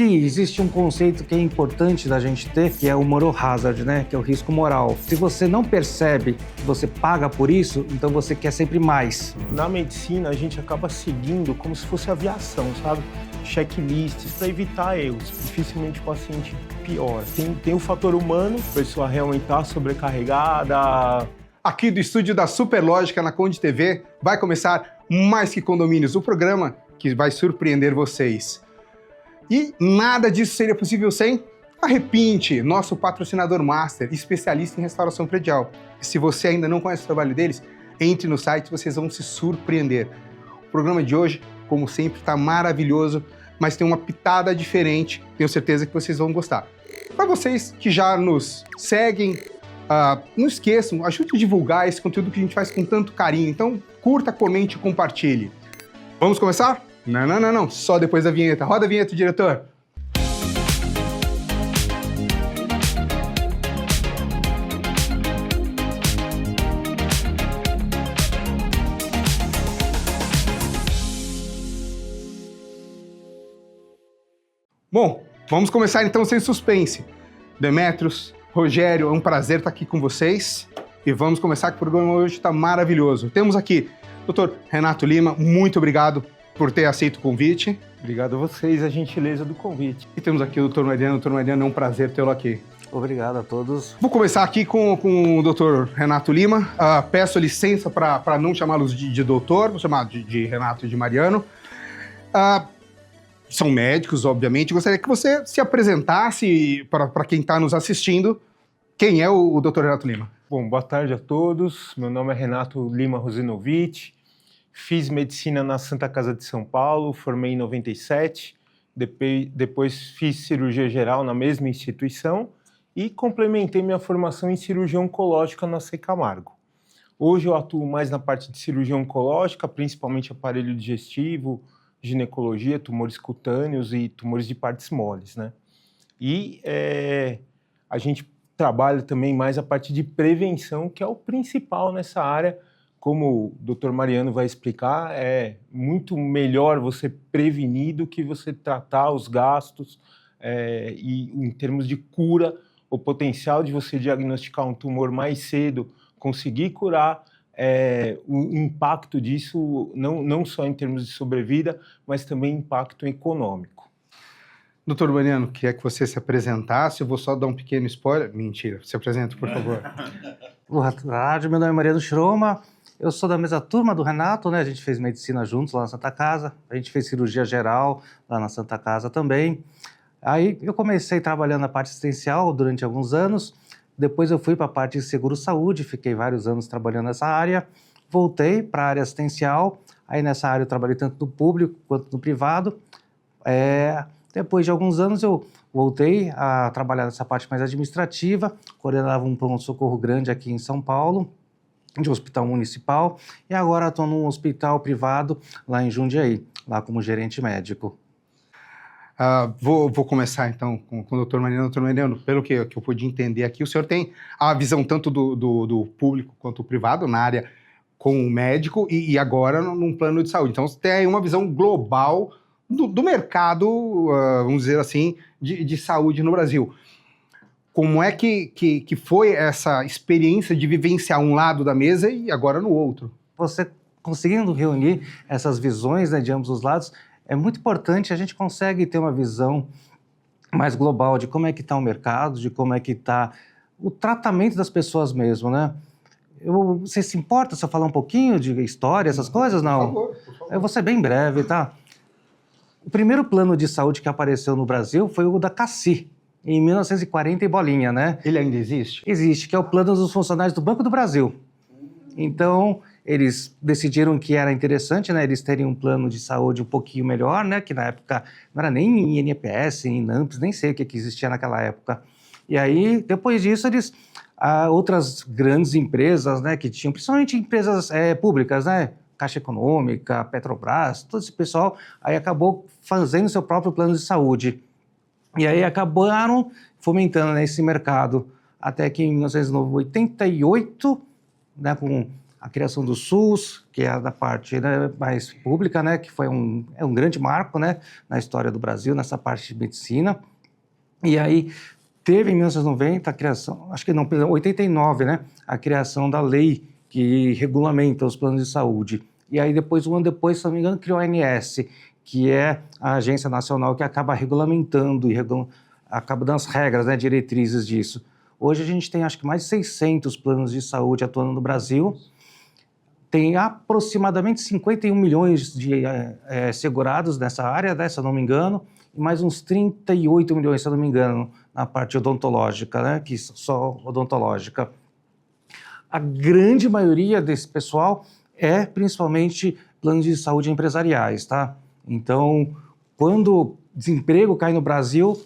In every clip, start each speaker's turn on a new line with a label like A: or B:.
A: que existe um conceito que é importante da gente ter, que é o moral hazard, né? Que é o risco moral. Se você não percebe que você paga por isso, então você quer sempre mais.
B: Na medicina, a gente acaba seguindo como se fosse aviação, sabe? Checklists para evitar erros. Dificilmente o paciente piora. Tem o fator humano, a pessoa realmente está sobrecarregada.
C: Aqui do estúdio da Superlógica na Conde TV vai começar Mais Que Condomínios, o programa que vai surpreender vocês. E nada disso seria possível sem a Repinte, nosso patrocinador master, especialista em restauração predial. E se você ainda não conhece o trabalho deles, entre no site, vocês vão se surpreender. O programa de hoje, como sempre, está maravilhoso, mas tem uma pitada diferente, tenho certeza que vocês vão gostar. Para vocês que já nos seguem, não esqueçam, ajude a divulgar esse conteúdo que a gente faz com tanto carinho. Então, curta, comente e compartilhe. Vamos começar? Não. Só depois da vinheta. Roda a vinheta, diretor. Bom, vamos começar então sem suspense. Demetrios, Rogério, é um prazer estar aqui com vocês. E vamos começar, que o programa hoje está maravilhoso. Temos aqui o Dr. Renato Lima, muito obrigado por ter aceito o convite.
B: Obrigado a vocês, a gentileza do convite.
C: E temos aqui o Dr. Mariano. Dr. Mariano, é um prazer tê-lo aqui.
A: Obrigado a todos.
C: Vou começar aqui com o Dr. Renato Lima. Peço licença para não chamá-los de doutor, vou chamar de Renato e de Mariano. São médicos, obviamente. Gostaria que você se apresentasse para quem está nos assistindo. Quem é o Dr. Renato Lima?
B: Bom, boa tarde a todos. Meu nome é Renato Lima Rosinovich. Fiz medicina na Santa Casa de São Paulo, formei em 97. Depois fiz cirurgia geral na mesma instituição e complementei minha formação em cirurgia oncológica na C. Camargo. Hoje eu atuo mais na parte de cirurgia oncológica, principalmente aparelho digestivo, ginecologia, tumores cutâneos e tumores de partes moles, né? E a gente trabalha também mais a parte de prevenção, que é o principal nessa área. Como o Dr. Mariano vai explicar, é muito melhor você prevenir do que você tratar os gastos e em termos de cura, o potencial de você diagnosticar um tumor mais cedo, conseguir curar, o impacto disso não só em termos de sobrevida, mas também impacto econômico.
C: Doutor Mariano, queria que você se apresentasse. Eu vou só dar um pequeno spoiler. Mentira, se apresente, por favor.
A: Boa tarde, meu nome é Mariano Schroma. Eu sou da mesma turma do Renato, né? A gente fez medicina juntos lá na Santa Casa. A gente fez cirurgia geral lá na Santa Casa também. Aí eu comecei trabalhando na parte assistencial durante alguns anos. Depois eu fui para a parte de seguro-saúde, fiquei vários anos trabalhando nessa área. Voltei para a área assistencial. Aí nessa área eu trabalhei tanto no público quanto no privado. Depois de alguns anos eu voltei a trabalhar nessa parte mais administrativa, coordenava um pronto-socorro grande aqui em São Paulo, de um hospital municipal, e agora estou num hospital privado lá em Jundiaí, lá como gerente médico.
C: Vou começar então com o Dr. Mariano. Dr. Mariano, pelo que eu pude entender aqui, o senhor tem a visão tanto do público quanto do privado na área com o médico e agora num plano de saúde. Então você tem aí uma visão global do mercado, vamos dizer assim, de saúde no Brasil. Como é que foi essa experiência de vivenciar um lado da mesa e agora no outro?
A: Você conseguindo reunir essas visões, né, de ambos os lados, é muito importante. A gente consegue ter uma visão mais global de como é que está o mercado, de como é que está o tratamento das pessoas mesmo, né? Você se importa se eu falar um pouquinho de história, essas coisas? Não?
C: Por favor.
A: Eu vou ser bem breve, tá? O primeiro plano de saúde que apareceu no Brasil foi o da CACI, em 1940 e bolinha, né?
C: Ele ainda existe?
A: Existe, que é o plano dos funcionários do Banco do Brasil. Então, eles decidiram que era interessante, né, eles terem um plano de saúde um pouquinho melhor, né, que na época não era nem INPS, INAMPS, nem sei o que existia naquela época. E aí, depois disso, outras grandes empresas, né, que tinham, principalmente empresas públicas, né, Caixa Econômica, Petrobras, todo esse pessoal, aí acabou fazendo seu próprio plano de saúde. E aí acabaram fomentando, né, esse mercado, até que em 1988, né, com a criação do SUS, que é da parte, né, mais pública, né, que é um grande marco, né, na história do Brasil, nessa parte de medicina. E aí teve em 1990 a criação, acho que não, 89, né, a criação da lei que regulamenta os planos de saúde. E aí depois, um ano depois, se não me engano, criou a ANS, que é a agência nacional que acaba regulamentando e acaba dando as regras, né, diretrizes disso. Hoje a gente tem, acho que mais de 600 planos de saúde atuando no Brasil. Tem aproximadamente 51 milhões de segurados nessa área, né, se eu não me engano, e mais uns 38 milhões, se eu não me engano, na parte odontológica, né, que só odontológica. A grande maioria desse pessoal é principalmente planos de saúde empresariais, tá? Então, quando o desemprego cai no Brasil,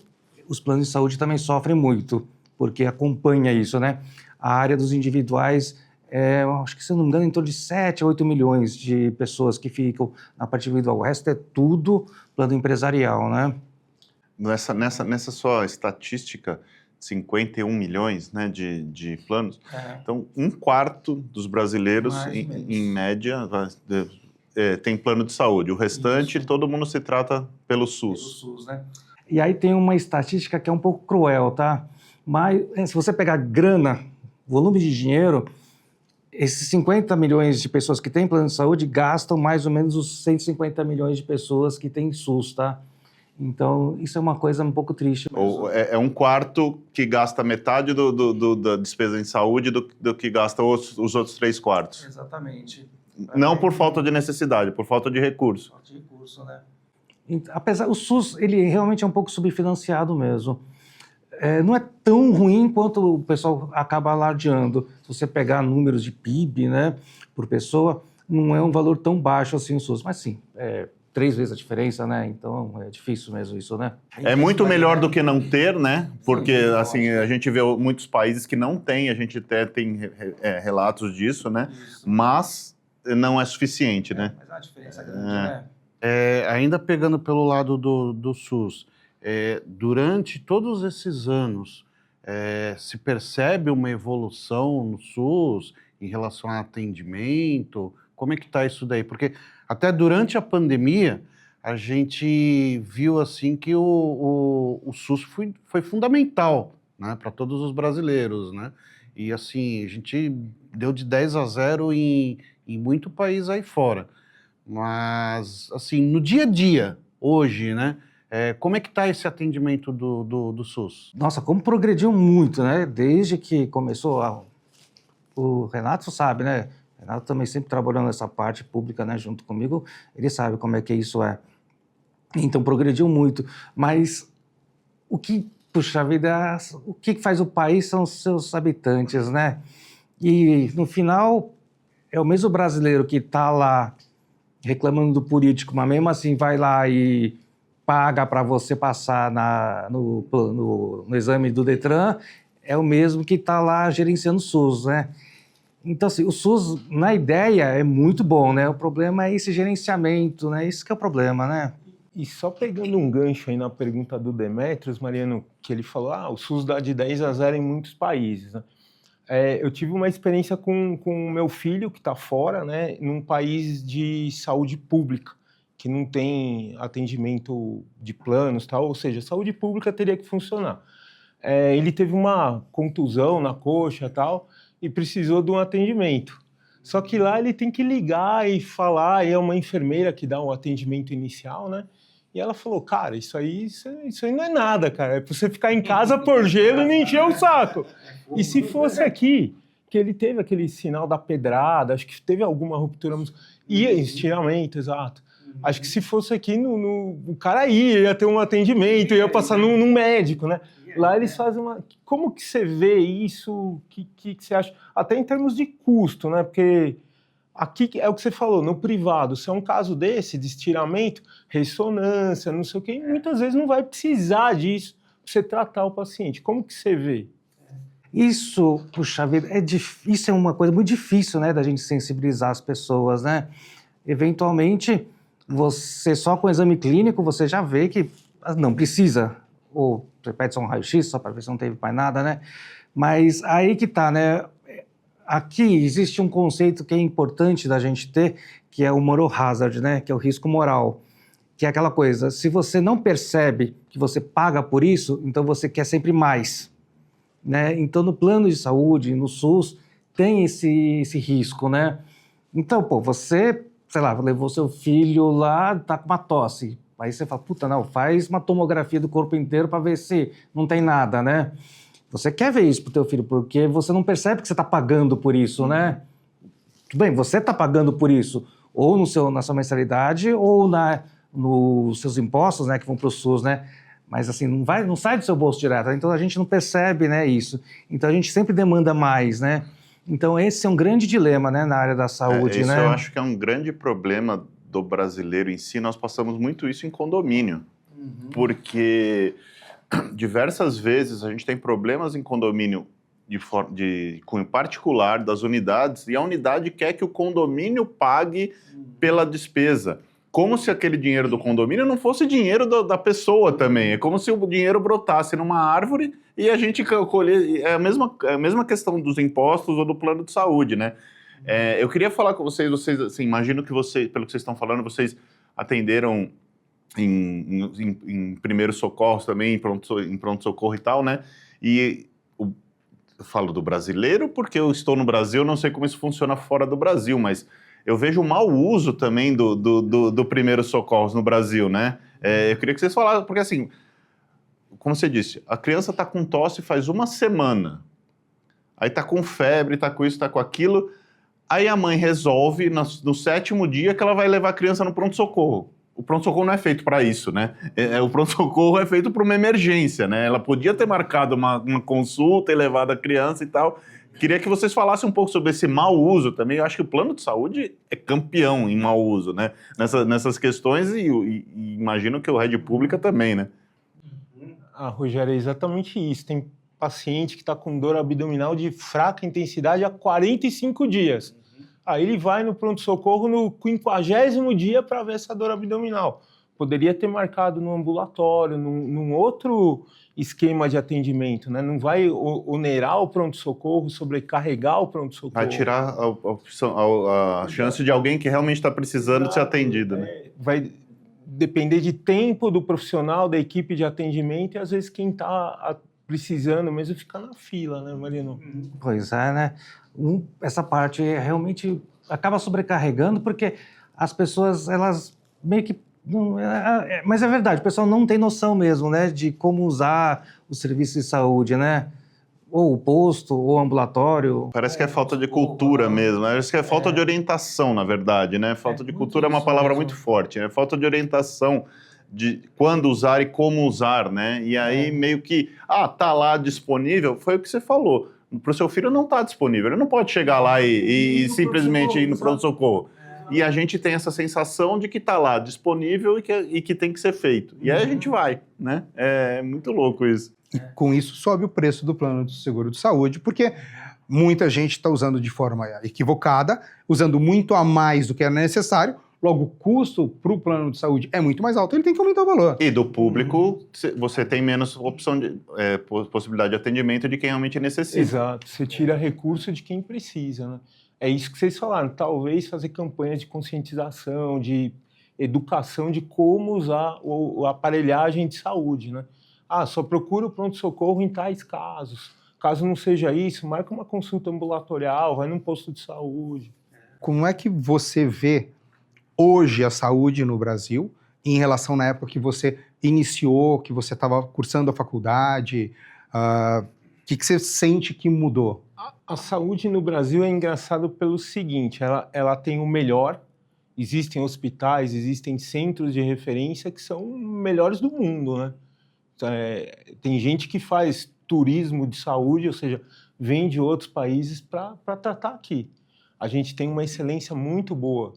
A: os planos de saúde também sofrem muito, porque acompanha isso, né? A área dos individuais, acho que, se não me engano, em torno de 7 a 8 milhões de pessoas que ficam na parte individual. O resto é tudo plano empresarial, né?
D: Nessa sua estatística, 51 milhões, né, de planos, então 1/4 dos brasileiros, em média, tem plano de saúde. O restante, todo mundo se trata pelo SUS.
A: Pelo SUS, né? E aí tem uma estatística que é um pouco cruel, tá? Mas se você pegar grana, volume de dinheiro, esses 50 milhões de pessoas que têm plano de saúde gastam mais ou menos os 150 milhões de pessoas que têm SUS, tá? Então, isso é uma coisa um pouco triste mesmo.
D: Ou é 1/4 que gasta metade da despesa em saúde do que gasta os outros 3/4.
A: Exatamente.
D: Não por falta de necessidade, por falta de recurso.
A: Falta de recurso, né? Apesar, o SUS, ele realmente é um pouco subfinanciado mesmo. Não é tão ruim quanto o pessoal acaba alardeando. Se você pegar números de PIB, né, por pessoa, não é um valor tão baixo assim o SUS. Mas sim, 3 vezes a diferença, né? Então é difícil mesmo isso, né?
D: É muito melhor do que não ter, né? Porque, assim, a gente vê muitos países que não têm, a gente até tem relatos disso, né?
A: Isso.
D: Mas não é suficiente, né?
A: Mas a diferença é grande, né?
E: Ainda pegando pelo lado do SUS, durante todos esses anos, se percebe uma evolução no SUS em relação ao atendimento? Como é que está isso daí? Porque até durante a pandemia, a gente viu assim que o SUS foi fundamental, né, para todos os brasileiros, né? E assim, a gente deu de 10-0 em muito país aí fora. Mas, assim, no dia a dia, hoje, né, como é que está esse atendimento do SUS?
A: Nossa, como progrediu muito, né? Desde que começou, o Renato sabe, né? O Renato também sempre trabalhou nessa parte pública, né, junto comigo, ele sabe como é que isso é. Então, progrediu muito. Mas o que, puxa vida, o que faz o país são os seus habitantes, né? E, no final, é o mesmo brasileiro que está lá reclamando do político, mas mesmo assim vai lá e paga para você passar no exame do Detran, é o mesmo que está lá gerenciando o SUS, né? Então, assim, o SUS, na ideia, é muito bom, né? O problema é esse gerenciamento, né? Isso que é o problema, né?
B: E só pegando um gancho aí na pergunta do Demetrios, Mariano, que ele falou, o SUS dá de 10-0 em muitos países, né? Eu tive uma experiência com o meu filho, que está fora, né? Num país de saúde pública, que não tem atendimento de planos, tal, ou seja, a saúde pública teria que funcionar. Ele teve uma contusão na coxa, tal, e precisou de um atendimento. Só que lá ele tem que ligar e falar, e é uma enfermeira que dá o atendimento inicial, né? E ela falou, cara, isso aí não é nada, cara. É pra você ficar em casa por gelo e não encher o saco. E se fosse aqui, que ele teve aquele sinal da pedrada, acho que teve alguma ruptura muscular, estiramento, exato. Acho que se fosse aqui, o cara ia ter um atendimento, ia passar num médico, né? Lá eles fazem uma... Como que você vê isso? O que você acha? Até em termos de custo, né? Porque aqui é o que você falou, no privado, se é um caso desse, de estiramento, ressonância, não sei o quê, muitas vezes não vai precisar disso para você tratar o paciente. Como que você vê?
A: Isso, puxa vida, isso é uma coisa muito difícil, né? Da gente sensibilizar as pessoas, né? Eventualmente, você só com o exame clínico, você já vê que não precisa, ou você pede só um raio-x só para ver se não teve mais nada, né? Mas aí que tá, né? aqui existe um conceito que é importante da gente ter, que é o moral hazard, né? Que é o risco moral. Que é aquela coisa, se você não percebe que você paga por isso, então você quer sempre mais, né? Então, no plano de saúde, no SUS, tem esse risco, né? Então, pô, você, sei lá, levou seu filho lá, tá com uma tosse. Aí você fala, puta, não, faz uma tomografia do corpo inteiro para ver se não tem nada, né? Você quer ver isso pro teu filho, porque você não percebe que você tá pagando por isso, né? Tudo bem, você tá pagando por isso, ou na sua mensalidade, ou nos seus impostos, né, que vão pro SUS, né? Mas assim, não sai do seu bolso direto, então a gente não percebe, né, isso. Então a gente sempre demanda mais, né? Então esse é um grande dilema, né, na área da saúde,
D: isso
A: né?
D: eu acho que é um grande problema do brasileiro em si. Nós passamos muito isso em condomínio, porque diversas vezes a gente tem problemas em condomínio de cunho particular das unidades, e a unidade quer que o condomínio pague pela despesa. Como se aquele dinheiro do condomínio não fosse dinheiro da pessoa também. É como se o dinheiro brotasse numa árvore e a gente colher. É a mesma questão dos impostos ou do plano de saúde, né? Eu queria falar com vocês assim, imagino que vocês, pelo que vocês estão falando, vocês atenderam em primeiros socorros também, em pronto-socorro e tal, né? E eu falo do brasileiro porque eu estou no Brasil, não sei como isso funciona fora do Brasil, mas eu vejo o mau uso também do primeiros socorros no Brasil, né? Eu queria que vocês falassem, porque assim, como você disse, a criança está com tosse faz uma semana, aí está com febre, está com isso, está com aquilo, aí a mãe resolve no 7º dia que ela vai levar a criança no pronto-socorro. O pronto-socorro não é feito para isso, né? O pronto-socorro é feito para uma emergência, né? Ela podia ter marcado uma consulta e levado a criança e tal. Queria que vocês falassem um pouco sobre esse mau uso também. Eu acho que o plano de saúde é campeão em mau uso, né? Nessas questões, e imagino que o Rede Pública também, né?
B: Rogério, é exatamente isso. Tem paciente que está com dor abdominal de fraca intensidade há 45 dias. Aí ele vai no pronto-socorro no 50º dia para ver essa dor abdominal. Poderia ter marcado no ambulatório, num outro esquema de atendimento, né? Não vai onerar o pronto-socorro, sobrecarregar o pronto-socorro.
D: Vai tirar a chance de alguém que realmente está precisando ser atendido, né?
B: Vai depender de tempo do profissional, da equipe de atendimento, e às vezes quem está precisando mesmo fica na fila, né, Marino?
A: Pois é, né? Essa parte realmente acaba sobrecarregando, porque as pessoas, elas meio que... mas é verdade, o pessoal não tem noção mesmo, né, de como usar os serviços de saúde, né? Ou o posto, ou o ambulatório.
D: Parece que é falta de cultura mesmo, parece que é falta de orientação, na verdade, né? Falta de cultura é uma palavra muito forte, né? Falta de orientação de quando usar e como usar, né? E aí meio que, tá lá disponível, foi o que você falou. Para o seu filho não está disponível, ele não pode chegar lá e simplesmente ir no pronto-socorro. E a gente tem essa sensação de que está lá disponível e que tem que ser feito. E aí a gente vai, né? É muito louco isso.
C: E com isso sobe o preço do plano de seguro de saúde, porque muita gente está usando de forma equivocada, usando muito a mais do que era necessário, logo o custo para o plano de saúde é muito mais alto, ele tem que aumentar o valor.
D: E do público, você tem menos opção possibilidade de atendimento de quem realmente necessita.
B: Exato, você tira recurso de quem precisa, né? É isso que vocês falaram, talvez fazer campanhas de conscientização, de educação de como usar a aparelhagem de saúde, né? Só procura o pronto-socorro em tais casos. Caso não seja isso, marca uma consulta ambulatorial, vai num posto de saúde.
C: Como é que você vê hoje a saúde no Brasil em relação na época que você iniciou, que você estava cursando a faculdade? O que você sente que mudou?
B: A saúde no Brasil é engraçado pelo seguinte, ela tem o melhor, existem hospitais, existem centros de referência que são melhores do mundo, né? Tem gente que faz turismo de saúde, ou seja, vem de outros países para tratar aqui. A gente tem uma excelência muito boa,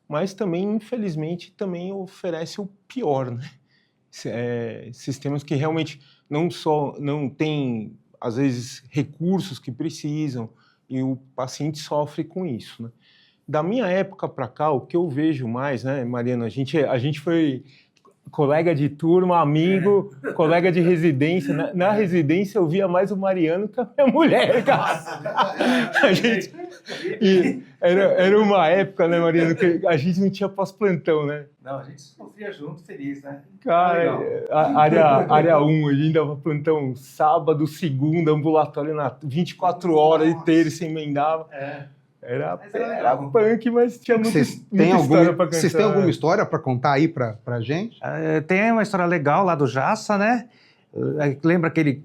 B: mas também, infelizmente, também oferece o pior, né? Sistemas que realmente não têm, às vezes, recursos que precisam, e o paciente sofre com isso, né? Da minha época para cá, o que eu vejo mais, né, Mariana, a gente foi colega de turma, amigo, colega de residência. Na residência eu via mais o Mariano que a minha mulher, cara. A gente, e era uma época, né, Mariano, que a gente não tinha pós-plantão, né?
A: Não, a gente sofria junto, feliz, né?
B: Cara, área 1, a gente dava plantão sábado, segunda, ambulatório 24 horas inteiro, se emendava. Era punk, mas tinha muita história pra contar.
C: Vocês têm alguma história para contar aí pra gente?
A: Tem uma história legal lá do Jaça, né? Lembra aquele...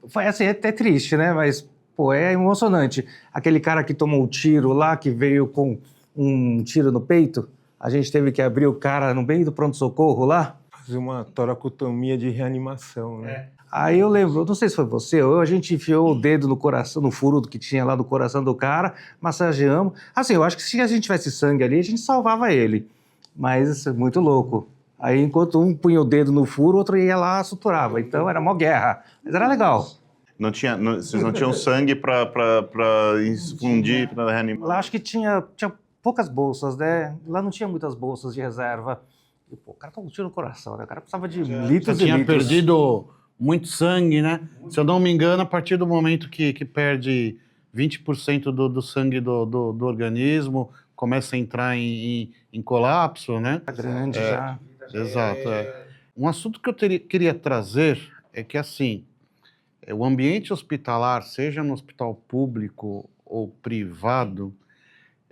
A: Foi assim, é até triste, né? Mas, pô, é emocionante. Aquele cara que tomou o tiro lá, que veio com um tiro no peito, a gente teve que abrir o cara no meio do pronto-socorro lá.
B: Fazer uma toracotomia de reanimação, né?
A: Aí eu lembro, não sei se foi você ou eu, a gente enfiou o dedo no coração, no furo que tinha lá do coração do cara, massageamos. Assim, eu acho que se a gente tivesse sangue ali, a gente salvava ele. Mas isso é muito louco. Aí, enquanto um punha o dedo no furo, o outro ia lá, suturava. Então, era mó guerra. Mas era legal.
D: Vocês não tinham sangue para infundir, para reanimar?
A: Lá acho que tinha poucas bolsas, né? Lá não tinha muitas bolsas de reserva. E, pô, o cara tomou um tiro no coração, né? O cara precisava de litros e
E: tinha
A: litros.
E: perdido muito sangue, né? Se eu não me engano, a partir do momento que perde 20% do sangue do organismo, começa a entrar em colapso, né?
A: Tá grande já.
E: Exato. Um assunto que eu queria trazer é que, assim, o ambiente hospitalar, seja no hospital público ou privado,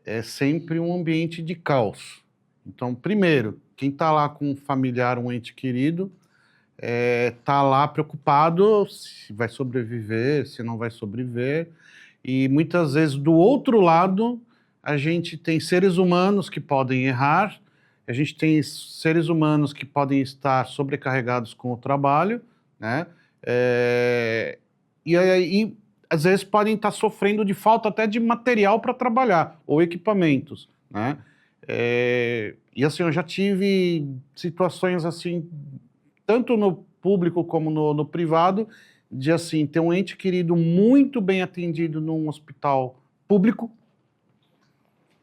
E: é sempre um ambiente de caos. Então, primeiro, quem está lá com um familiar, um ente querido, está lá preocupado se vai sobreviver, se não vai sobreviver. E muitas vezes, do outro lado, a gente tem seres humanos que podem errar, a gente tem seres humanos que podem estar sobrecarregados com o trabalho, né? E aí, às vezes, podem estar sofrendo de falta até de material para trabalhar, ou equipamentos, né? E assim, eu já tive situações assim, tanto no público como no privado, de assim, ter um ente querido muito bem atendido num hospital público,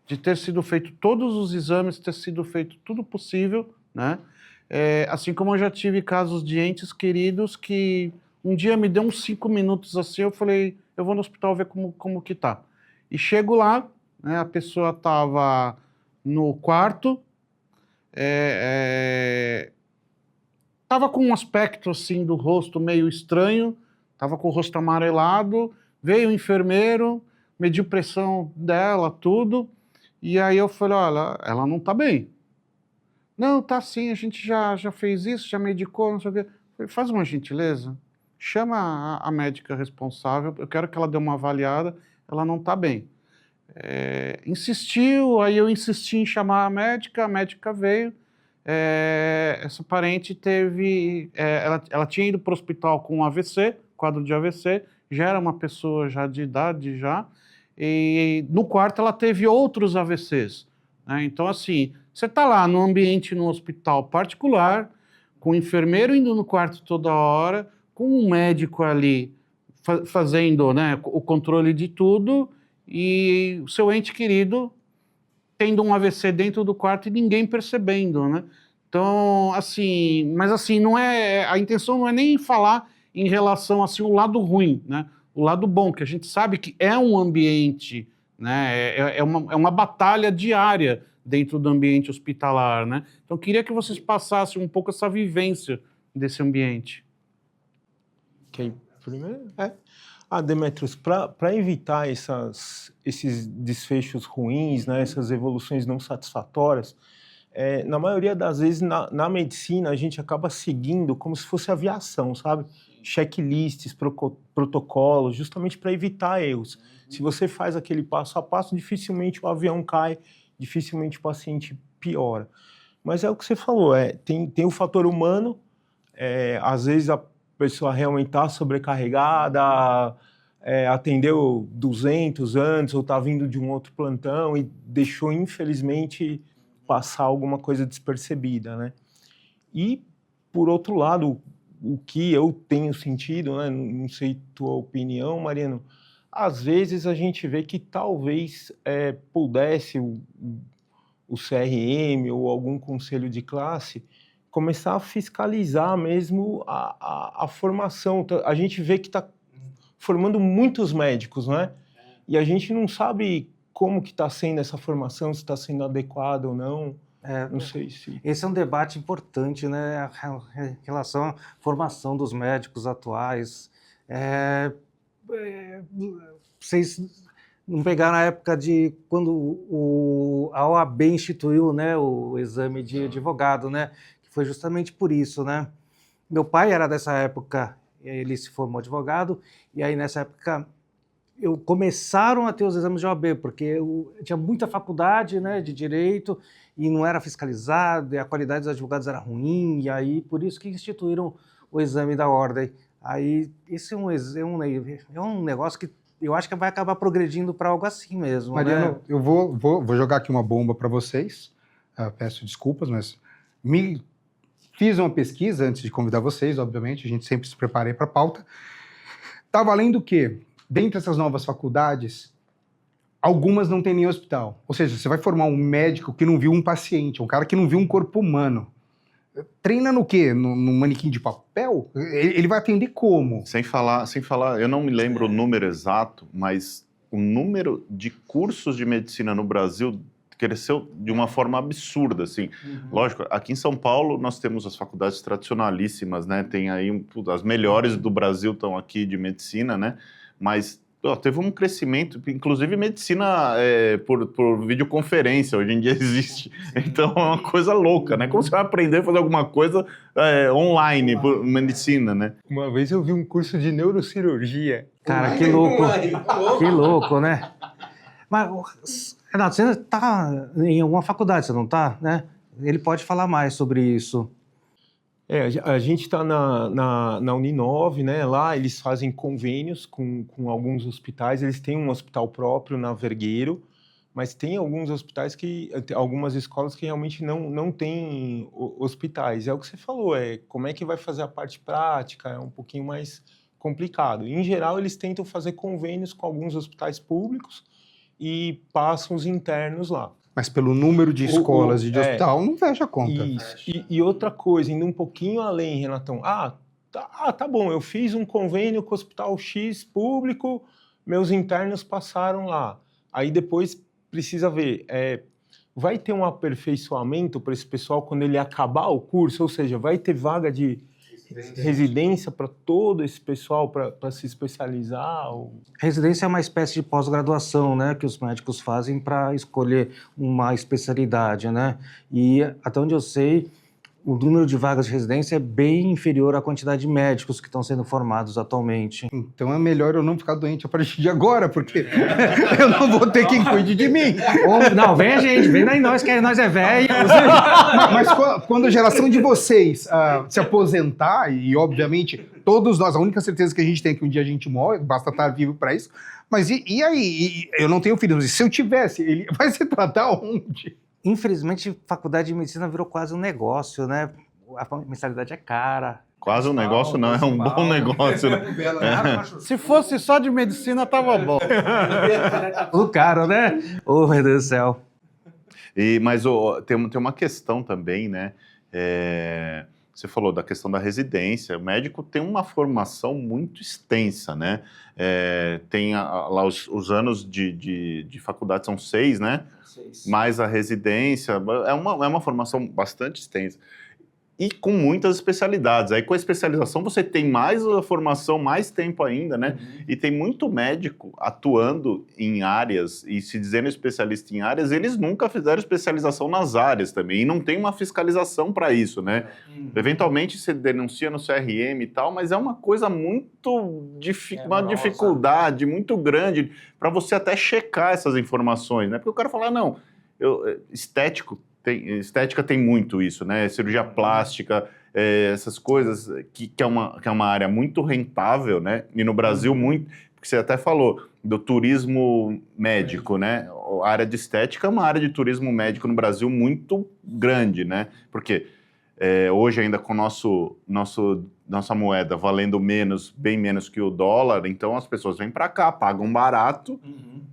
E: de ter sido feito todos os exames, ter sido feito tudo possível, né? Assim como eu já tive casos de entes queridos que um dia me deu uns 5 minutos assim, eu falei, eu vou no hospital ver como que tá. E chego lá, né, a pessoa estava no quarto, estava com um aspecto assim do rosto meio estranho, estava com o rosto amarelado, veio o enfermeiro, mediu pressão dela, tudo, e aí eu falei, olha, ela não está bem. Não, tá sim, a gente já fez isso, já medicou, não sei o quê. Eu falei, faz uma gentileza, chama a médica responsável, eu quero que ela dê uma avaliada, ela não está bem. Insistiu, aí eu insisti em chamar a médica veio. Essa parente teve, ela tinha ido para o hospital com AVC, quadro de AVC, já era uma pessoa já de idade já, e no quarto ela teve outros AVCs, né? Então assim, você está lá no ambiente, no hospital particular, com o enfermeiro indo no quarto toda hora, com um médico ali fazendo, né, o controle de tudo, e o seu ente querido tendo um AVC dentro do quarto e ninguém percebendo, né? Então, assim, mas assim, a intenção não é nem falar em relação, assim, o lado ruim, né? O lado bom, que a gente sabe que é um ambiente, né? É uma batalha diária dentro do ambiente hospitalar, né? Então, queria que vocês passassem um pouco essa vivência desse ambiente.
B: Ok, primeiro, Demetrios, para evitar esses desfechos ruins, né, essas evoluções não satisfatórias, na maioria das vezes na medicina a gente acaba seguindo como se fosse aviação, sabe? Checklists, protocolos, justamente para evitar erros. Se você faz aquele passo a passo, dificilmente o avião cai, dificilmente o paciente piora. Mas é o que você falou, tem o fator humano, às vezes a pessoa realmente está sobrecarregada, atendeu 200 antes ou está vindo de um outro plantão e deixou, infelizmente, passar alguma coisa despercebida, né? E, por outro lado, o que eu tenho sentido, né, não sei tua opinião, Mariano, às vezes a gente vê que talvez pudesse o CRM ou algum conselho de classe começar a fiscalizar mesmo a formação. A gente vê que está formando muitos médicos, né? E a gente não sabe como que está sendo essa formação, se está sendo adequada ou não. Não sei se...
A: Esse é um debate importante, né, em relação à formação dos médicos atuais. Vocês não pegaram a época de quando a OAB instituiu, né, o exame de advogado, né, que foi justamente por isso, né. Meu pai era dessa época, ele se formou advogado, e aí nessa época começaram a ter os exames de OAB, porque eu tinha muita faculdade, né, de direito e não era fiscalizado, e a qualidade dos advogados era ruim, e aí por isso que instituíram o exame da ordem. Aí esse é um negócio que eu acho que vai acabar progredindo para algo assim mesmo.
C: Mariano,
A: né?
C: eu vou jogar aqui uma bomba para vocês. Peço desculpas, mas fiz uma pesquisa antes de convidar vocês, obviamente, a gente sempre se prepara para a pauta. Tá valendo que, dentre essas novas faculdades, algumas não tem nem hospital. Ou seja, você vai formar um médico que não viu um paciente, um cara que não viu um corpo humano. Treina no quê? No manequim de papel? Ele vai atender como?
D: Sem falar, eu não me lembro o número exato, mas o número de cursos de medicina no Brasil cresceu de uma forma absurda, assim. Lógico, aqui em São Paulo nós temos as faculdades tradicionalíssimas, né? Tem aí as melhores do Brasil estão aqui de medicina, né? Mas teve um crescimento, inclusive medicina por videoconferência, hoje em dia existe. Então é uma coisa louca, né? Como você vai aprender a fazer alguma coisa online, por medicina, né?
B: Uma vez eu vi um curso de neurocirurgia.
A: Cara, que louco. Que louco, né? Mas, Renato, você está em alguma faculdade, você não está, né? Ele pode falar mais sobre isso.
B: A gente está na Uninove, né? Lá eles fazem convênios com alguns hospitais. Eles têm um hospital próprio na Vergueiro, mas tem alguns hospitais algumas escolas que realmente não têm hospitais. É o que você falou, como é que vai fazer a parte prática, é um pouquinho mais complicado. Em geral, eles tentam fazer convênios com alguns hospitais públicos e passam os internos lá.
C: Mas pelo número de escolas e de hospital, não fecha a conta.
B: Isso. E outra coisa, indo um pouquinho além, Renatão. Tá bom, eu fiz um convênio com o Hospital X público, meus internos passaram lá. Aí depois precisa ver, vai ter um aperfeiçoamento para esse pessoal quando ele acabar o curso? Ou seja, vai ter vaga de residência para todo esse pessoal para se especializar?
A: Residência é uma espécie de pós-graduação, né, que os médicos fazem para escolher uma especialidade, né? E até onde eu sei, o número de vagas de residência é bem inferior à quantidade de médicos que estão sendo formados atualmente.
C: Então é melhor eu não ficar doente a partir de agora, porque eu não vou ter quem cuide de mim.
A: Não, vem a gente, vem daí nós, que nós é velho.
C: Mas quando a geração de vocês se aposentar, e obviamente todos nós, a única certeza que a gente tem é que um dia a gente morre, basta estar vivo para isso, mas e aí? Eu não tenho filho, mas se eu tivesse, ele vai se tratar onde?
A: Infelizmente, faculdade de medicina virou quase um negócio, né? A mensalidade é cara.
D: Quase um negócio não, é um bom negócio, né?
E: Se fosse só de medicina, tava bom.
A: Tudo caro, né? Oh, meu Deus do céu.
D: Mas tem uma questão também, né? Você falou da questão da residência. O médico tem uma formação muito extensa, né? Tem lá os anos de faculdade são 6, né? 6. Mais a residência. É uma formação bastante extensa. E com muitas especialidades. Aí com a especialização você tem mais a formação, mais tempo ainda, né? E tem muito médico atuando em áreas e se dizendo especialista em áreas, eles nunca fizeram especialização nas áreas também. E não tem uma fiscalização para isso, né? Eventualmente você denuncia no CRM e tal, mas é uma coisa muito uma dificuldade muito grande para você até checar essas informações, né? Porque o cara fala, não, estética tem muito isso, né? Cirurgia plástica, essas coisas que é uma área muito rentável, né? E no Brasil muito, porque você até falou do turismo médico, né? A área de estética é uma área de turismo médico no Brasil muito grande, né? Porque hoje ainda com nossa moeda valendo bem menos que o dólar, então as pessoas vêm para cá, pagam barato,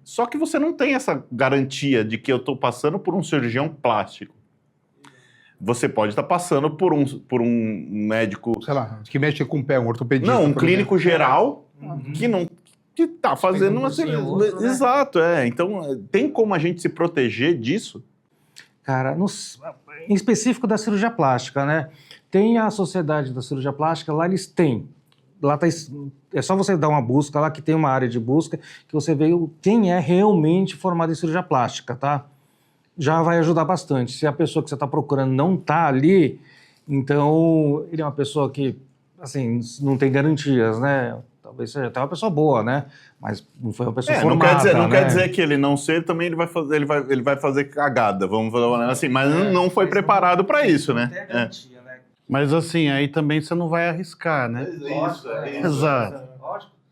D: só que você não tem essa garantia de que eu estou passando por um cirurgião plástico. Você pode estar passando por um médico...
C: Sei lá, que mexe com o pé, um ortopedista.
D: Não, um
C: por
D: clínico geral que tá fazendo uma
A: cursinho,
D: cirurgia.
A: outro, né?
D: Exato, Então, tem como a gente se proteger disso?
A: Cara, em específico da cirurgia plástica, né? Tem a Sociedade da Cirurgia Plástica, lá eles têm. Lá tá, é só você dar uma busca lá, que tem uma área de busca, que você vê quem é realmente formado em cirurgia plástica, tá? Já vai ajudar bastante. Se a pessoa que você está procurando não está ali, então ele é uma pessoa que, assim, não tem garantias, né? Talvez seja até uma pessoa boa, né? Mas não foi uma pessoa formada,
D: não
A: né?
D: quer dizer que ele não ser, também ele vai fazer cagada, vamos fazer uma maneira assim, mas não foi preparado para isso, né?
A: Tem a garantia, né?
E: Mas assim, aí também você não vai arriscar, né?
D: Isso.
E: Exato.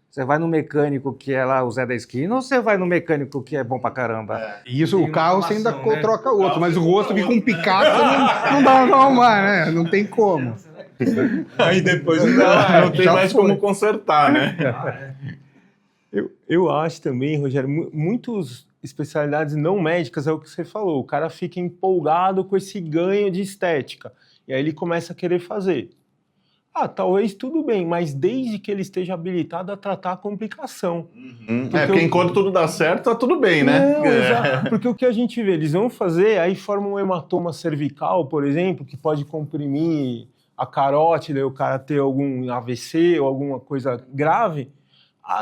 A: Você vai no mecânico que é lá o Zé da esquina ou você vai no mecânico que é bom pra caramba?
C: E isso, o carro você ainda
A: informação, né?
C: troca outro, mas o rosto fica um Picasso, não dá pra arrumar, né? Não tem como.
D: Aí depois não tem
C: Já
D: mais
C: foi.
D: como consertar, né?
B: Eu acho também, Rogério, muitas especialidades não médicas é o que você falou. O cara fica empolgado com esse ganho de estética. E aí ele começa a querer fazer. Talvez tudo bem, mas desde que ele esteja habilitado a tratar a complicação.
D: Porque enquanto tudo dá certo, tá tudo bem, né?
B: Não, exato. Porque o que a gente vê, eles vão fazer, aí forma um hematoma cervical, por exemplo, que pode comprimir a carótida e o cara ter algum AVC ou alguma coisa grave.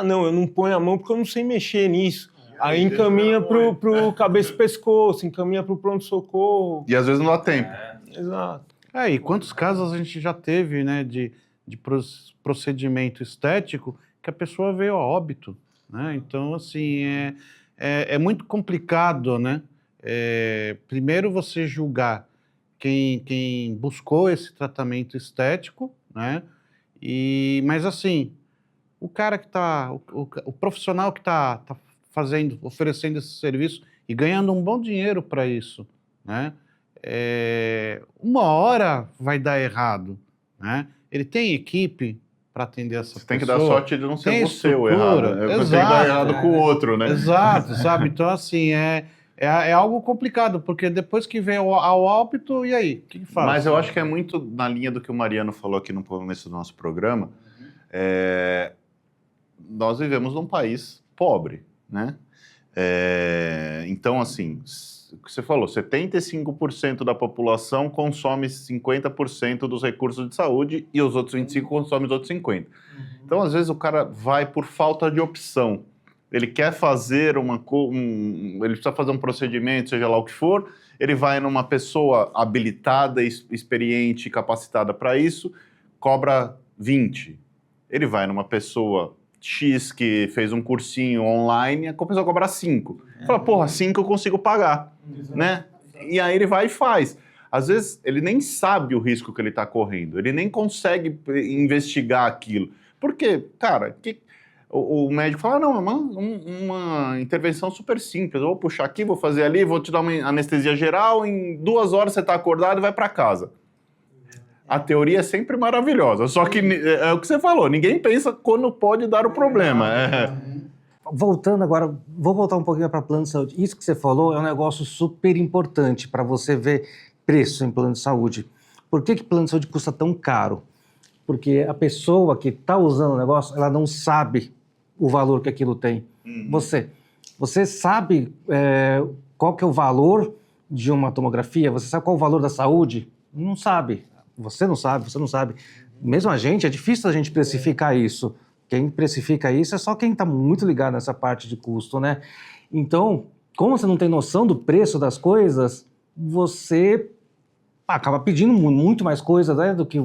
B: Não, eu não ponho a mão porque eu não sei mexer nisso. Aí encaminha pro cabeça e pescoço, encaminha pro pronto-socorro.
D: E às vezes não dá tempo.
B: Exato.
E: E quantos casos a gente já teve, né, de procedimento estético que a pessoa veio a óbito, né? Então, assim, é muito complicado, né? Primeiro você julgar quem buscou esse tratamento estético, né? Mas, assim, o cara que tá, o profissional que tá oferecendo esse serviço e ganhando um bom dinheiro para isso, né? Uma hora vai dar errado, né? Ele tem equipe para atender essa pessoa.
D: Você tem que dar sorte de não ser
E: Tem
D: você o
E: estrutura.
D: errado. Você tem que dar errado com o outro, né?
E: Exato, sabe? Então, assim, é algo complicado, porque depois que vem ao óbito, e aí? O que faz?
D: Mas eu acho que é muito na linha do que o Mariano falou aqui no começo do nosso programa. Nós vivemos num país pobre, né? Então, assim, o que você falou, 75% da população consome 50% dos recursos de saúde e os outros 25% consomem os outros 50%. Então, às vezes, o cara vai por falta de opção. Ele quer fazer ele precisa fazer um procedimento, seja lá o que for, ele vai numa pessoa habilitada, experiente, capacitada para isso, cobra 20. Ele vai numa pessoa X que fez um cursinho online, a pessoa cobra 5. Fala, porra, 5 eu consigo pagar, né? E aí ele vai e faz. Às vezes ele nem sabe o risco que ele está correndo, ele nem consegue investigar aquilo. Porque, cara, o médico fala, não, é uma intervenção super simples, eu vou puxar aqui, vou fazer ali, vou te dar uma anestesia geral, em 2 horas você está acordado e vai para casa. A teoria é sempre maravilhosa, só que é o que você falou, ninguém pensa quando pode dar o problema.
A: Voltando agora, vou voltar um pouquinho para plano de saúde. Isso que você falou é um negócio super importante para você ver preço em plano de saúde. Por que plano de saúde custa tão caro? Porque a pessoa que está usando o negócio, ela não sabe o valor que aquilo tem. Você sabe qual que é o valor de uma tomografia? Você sabe qual é o valor da saúde? Não sabe. Você não sabe. Mesmo a gente, é difícil a gente precificar isso. Quem precifica isso é só quem está muito ligado nessa parte de custo, né? Então, como você não tem noção do preço das coisas, você acaba pedindo muito mais coisa, né, do que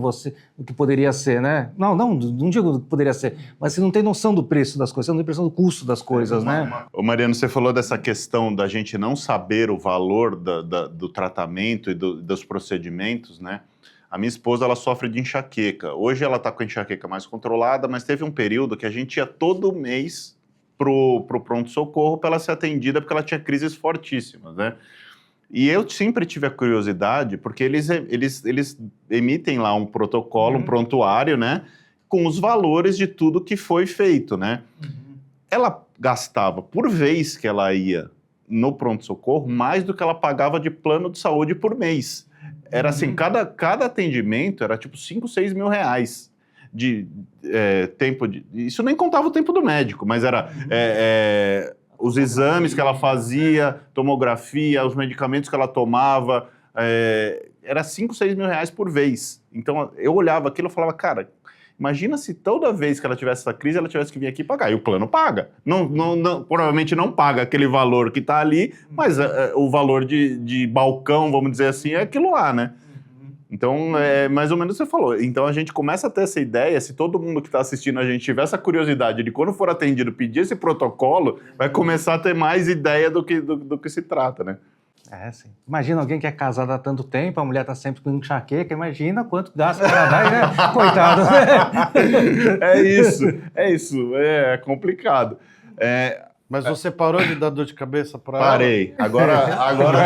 A: poderia ser, né? Não digo do que poderia ser, mas você não tem noção do preço das coisas, você não tem noção do custo das coisas, né?
D: Ô Mariano, você falou dessa questão da gente não saber o valor do tratamento e dos procedimentos, né? A minha esposa, ela sofre de enxaqueca. Hoje ela está com a enxaqueca mais controlada, mas teve um período que a gente ia todo mês pro pronto-socorro para ela ser atendida, porque ela tinha crises fortíssimas, né? E eu sempre tive a curiosidade, porque eles emitem lá um protocolo, um prontuário, né? Com os valores de tudo que foi feito, né? Ela gastava, por vez que ela ia no pronto-socorro, mais do que ela pagava de plano de saúde por mês. era assim, cada atendimento era tipo 5, 6 mil reais de tempo de... Isso nem contava o tempo do médico, mas era os exames que ela fazia, tomografia, os medicamentos que ela tomava, era 5, 6 mil reais por vez. Então eu olhava aquilo e falava, cara, imagina se toda vez que ela tivesse essa crise, ela tivesse que vir aqui pagar. E o plano paga. Provavelmente não paga aquele valor que está ali, mas o valor de balcão, vamos dizer assim, é aquilo lá, né? Então, mais ou menos o que você falou. Então, a gente começa a ter essa ideia, se todo mundo que está assistindo a gente tiver essa curiosidade de quando for atendido pedir esse protocolo, vai começar a ter mais ideia do que se trata, né?
A: Sim. Imagina alguém que é casado há tanto tempo, a mulher está sempre com enxaqueca, imagina quanto gasta para dar, né? Coitado.
D: É isso, é complicado.
E: Mas você parou de dar dor de cabeça para ela?
D: Parei, agora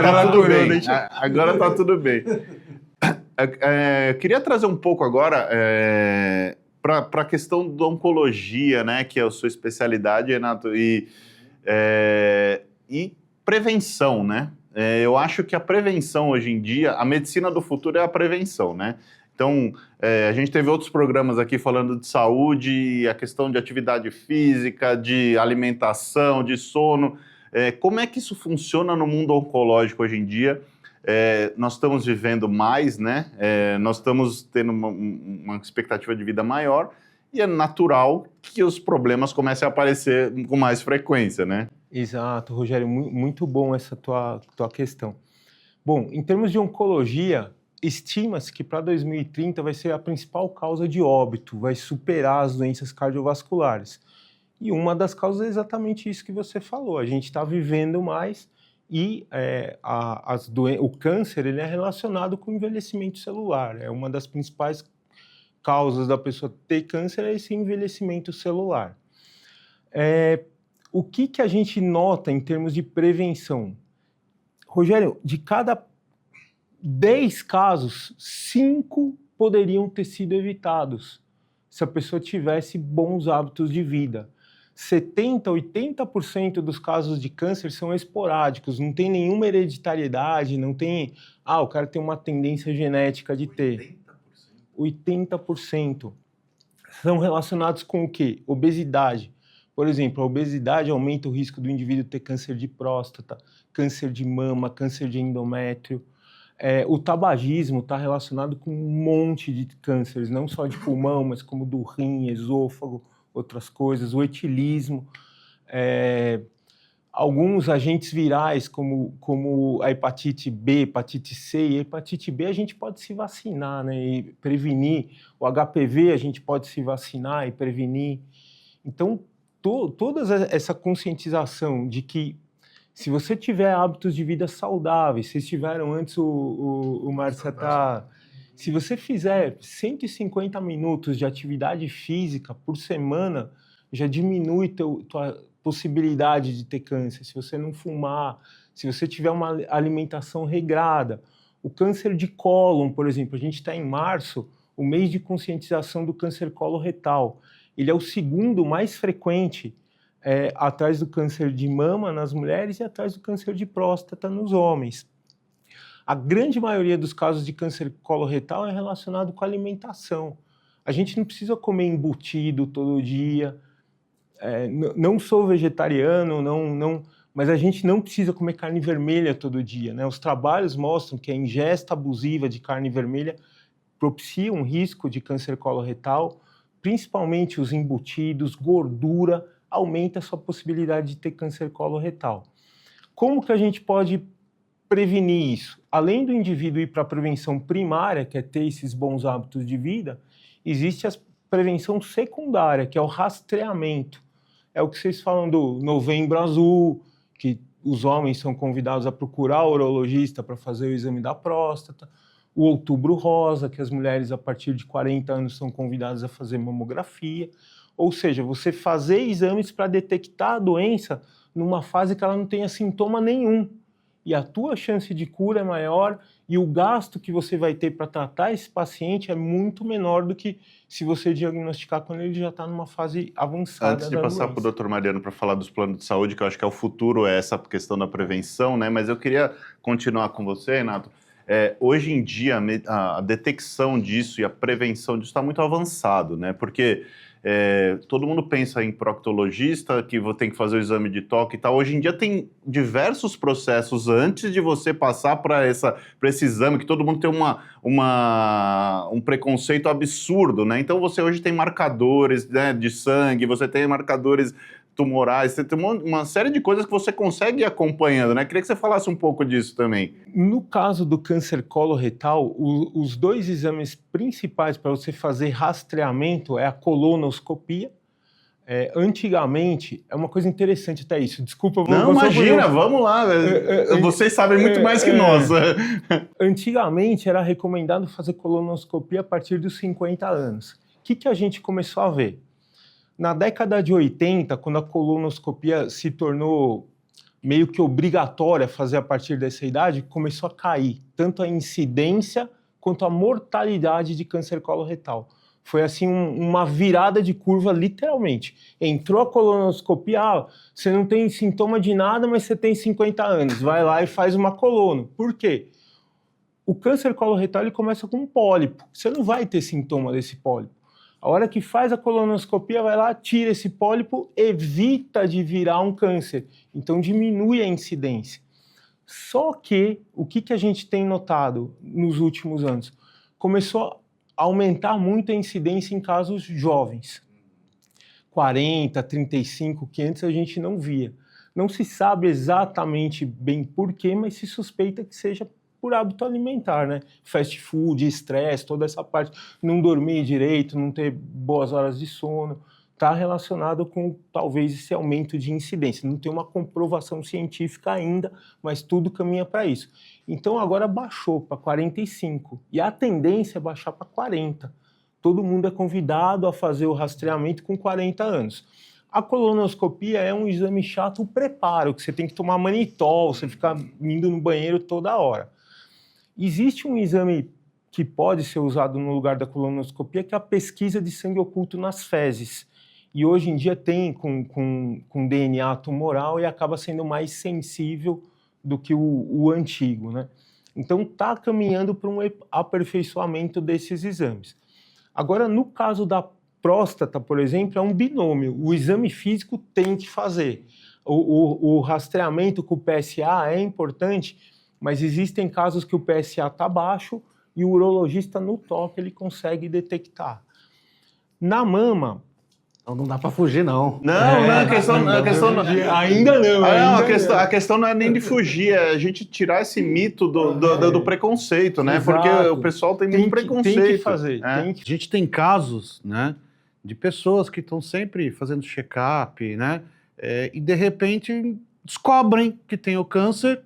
D: tá tudo bem. Agora tá tudo bem. Queria trazer um pouco agora para a questão da oncologia, né, que é a sua especialidade, Renato, e prevenção, né? Eu acho que a prevenção hoje em dia, a medicina do futuro é a prevenção, né? Então, a gente teve outros programas aqui falando de saúde, a questão de atividade física, de alimentação, de sono. Como é que isso funciona no mundo oncológico hoje em dia? Nós estamos vivendo mais, né? Nós estamos tendo uma expectativa de vida maior e é natural que os problemas comecem a aparecer com mais frequência, né?
B: Exato, Rogério, muito bom essa tua questão. Bom, em termos de oncologia, estima-se que para 2030 vai ser a principal causa de óbito, vai superar as doenças cardiovasculares. E uma das causas é exatamente isso que você falou, a gente está vivendo mais e o câncer ele é relacionado com o envelhecimento celular, é uma das principais causas da pessoa ter câncer é esse envelhecimento celular. O que a gente nota em termos de prevenção? Rogério, de cada 10 casos, 5 poderiam ter sido evitados se a pessoa tivesse bons hábitos de vida. 70%, 80% dos casos de câncer são esporádicos, não tem nenhuma hereditariedade, não tem... o cara tem uma tendência genética de ter. 80% são relacionados com o quê? Obesidade. Por exemplo, a obesidade aumenta o risco do indivíduo ter câncer de próstata, câncer de mama, câncer de endométrio. O tabagismo está relacionado com um monte de cânceres, não só de pulmão, mas como do rim, esôfago, outras coisas. O etilismo, alguns agentes virais, como a hepatite B, hepatite C e hepatite B, a gente pode se vacinar, né, e prevenir. O HPV a gente pode se vacinar e prevenir. Então, toda essa conscientização de que se você tiver hábitos de vida saudáveis, vocês tiveram antes o Márcio se você fizer 150 minutos de atividade física por semana, já diminui tua possibilidade de ter câncer. Se você não fumar, se você tiver uma alimentação regrada. O câncer de cólon, por exemplo, a gente está em março, o mês de conscientização do câncer coloretal. Ele é o segundo mais frequente, atrás do câncer de mama nas mulheres e atrás do câncer de próstata nos homens. A grande maioria dos casos de câncer coloretal é relacionado com a alimentação. A gente não precisa comer embutido todo dia. Não sou vegetariano, mas a gente não precisa comer carne vermelha todo dia, né? Os trabalhos mostram que a ingesta abusiva de carne vermelha propicia um risco de câncer coloretal, principalmente os embutidos, gordura, aumenta a sua possibilidade de ter câncer coloretal. Como que a gente pode prevenir isso? Além do indivíduo ir para a prevenção primária, que é ter esses bons hábitos de vida, existe a prevenção secundária, que é o rastreamento. É o que vocês falam do Novembro Azul, que os homens são convidados a procurar o urologista para fazer o exame da próstata, o Outubro Rosa, que as mulheres a partir de 40 anos são convidadas a fazer mamografia, ou seja, você fazer exames para detectar a doença numa fase que ela não tenha sintoma nenhum. E a tua chance de cura é maior e o gasto que você vai ter para tratar esse paciente é muito menor do que se você diagnosticar quando ele já está numa fase avançada.
D: Antes de passar para o Dr. Mariano para falar dos planos de saúde, que eu acho que é o futuro, essa questão da prevenção, né? Mas eu queria continuar com você, Renato. hoje em dia a detecção disso e a prevenção disso está muito avançado, né? Porque todo mundo pensa em proctologista, que tem que fazer o exame de toque e tal. Hoje em dia tem diversos processos antes de você passar para esse exame, que todo mundo tem um preconceito absurdo, né? Então você hoje tem marcadores, né, de sangue, você tem marcadores tumorais, você tem uma série de coisas que você consegue ir acompanhando, né? Queria que você falasse um pouco disso também.
B: No caso do câncer coloretal, os 2 exames principais para você fazer rastreamento é a colonoscopia. Antigamente, é uma coisa interessante até isso, desculpa...
D: Não, imagina, vamos lá, vocês sabem muito mais que nós.
B: Antigamente era recomendado fazer colonoscopia a partir dos 50 anos. O que a gente começou a ver? Na década de 80, quando a colonoscopia se tornou meio que obrigatória fazer a partir dessa idade, começou a cair tanto a incidência quanto a mortalidade de câncer coloretal. Foi assim uma virada de curva, literalmente. Entrou a colonoscopia, você não tem sintoma de nada, mas você tem 50 anos. Vai lá e faz uma colono. Por quê? O câncer coloretal ele começa com um pólipo. Você não vai ter sintoma desse pólipo. A hora que faz a colonoscopia, vai lá, tira esse pólipo, evita de virar um câncer. Então diminui a incidência. Só que, o que a gente tem notado nos últimos anos? Começou a aumentar muito a incidência em casos jovens. 40, 35, que antes a gente não via. Não se sabe exatamente bem por quê, mas se suspeita que seja por hábito alimentar, né? Fast food, estresse, toda essa parte, não dormir direito, não ter boas horas de sono, está relacionado com talvez esse aumento de incidência. Não tem uma comprovação científica ainda, mas tudo caminha para isso. Então agora baixou para 45 e a tendência é baixar para 40. Todo mundo é convidado a fazer o rastreamento com 40 anos. A colonoscopia é um exame chato, o preparo, que você tem que tomar manitol, você fica indo no banheiro toda hora. Existe um exame que pode ser usado no lugar da colonoscopia, que é a pesquisa de sangue oculto nas fezes. E hoje em dia tem com DNA tumoral e acaba sendo mais sensível do que o antigo, né? Então está caminhando para um aperfeiçoamento desses exames. Agora, no caso da próstata, por exemplo, é um binômio. O exame físico tem que fazer. O rastreamento com o PSA é importante, mas existem casos que o PSA está baixo e o urologista no toque ele consegue detectar. Na mama...
A: Então não dá para fugir, não.
D: A questão
B: ainda não.
D: A questão não é nem de fugir, é a gente tirar esse mito do preconceito, né?
B: Exato.
D: Porque o pessoal tem muito preconceito.
B: Tem que fazer.
E: A gente tem casos, né, de pessoas que estão sempre fazendo check-up, né, e de repente descobrem que tem o câncer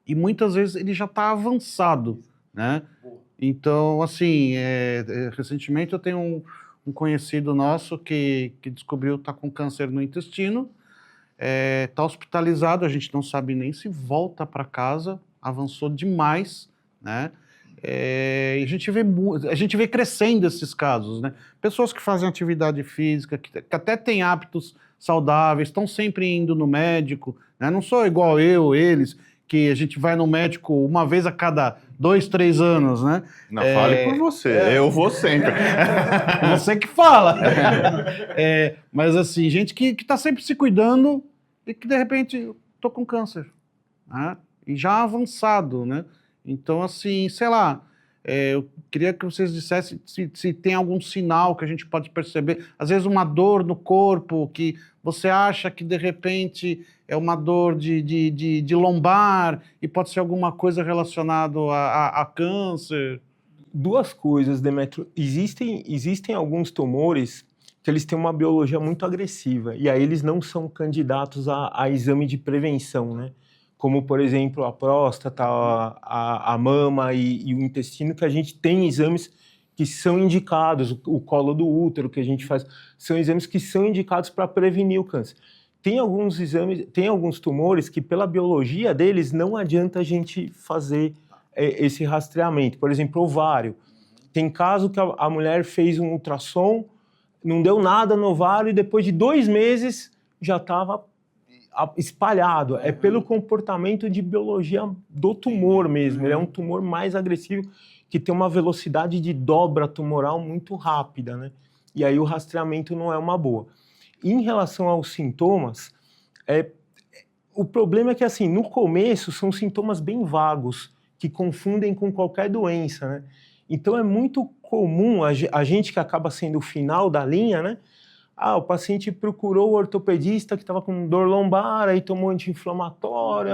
E: e muitas vezes ele já está avançado, né? Então, assim, recentemente eu tenho um conhecido nosso que descobriu que está com câncer no intestino, está hospitalizado, a gente não sabe nem se volta para casa, avançou demais, né? E a gente vê crescendo esses casos, né? Pessoas que fazem atividade física, que até têm hábitos saudáveis, estão sempre indo no médico, né? Não sou igual eles, que a gente vai no médico uma vez a cada 2, 3 anos, né?
D: Não, fale por você, eu vou sempre.
E: Você que fala. Mas assim, gente que está sempre se cuidando e que de repente, tô com câncer, né? E já avançado, né? Então assim, sei lá, eu queria que vocês dissessem se tem algum sinal que a gente pode perceber, às vezes uma dor no corpo que você acha que de repente é uma dor de lombar e pode ser alguma coisa relacionada a câncer.
B: Duas coisas, Demetrio. Existem alguns tumores que eles têm uma biologia muito agressiva e aí eles não são candidatos a exame de prevenção, né? Como, por exemplo, a próstata, a mama e o intestino, que a gente tem exames que são indicados, o colo do útero que a gente faz, são exames que são indicados para prevenir o câncer. Tem alguns exames, tem alguns tumores que pela biologia deles não adianta a gente fazer esse rastreamento. Por exemplo, ovário. Tem caso que a mulher fez um ultrassom, não deu nada no ovário e depois de 2 meses já estava espalhado, é pelo comportamento de biologia do tumor mesmo. Ele é um tumor mais agressivo, que tem uma velocidade de dobra tumoral muito rápida, né? E aí o rastreamento não é uma boa. Em relação aos sintomas, o problema é que, assim, no começo são sintomas bem vagos, que confundem com qualquer doença, né? Então é muito comum a gente que acaba sendo o final da linha, né? O paciente procurou o ortopedista que estava com dor lombar, aí tomou anti-inflamatório,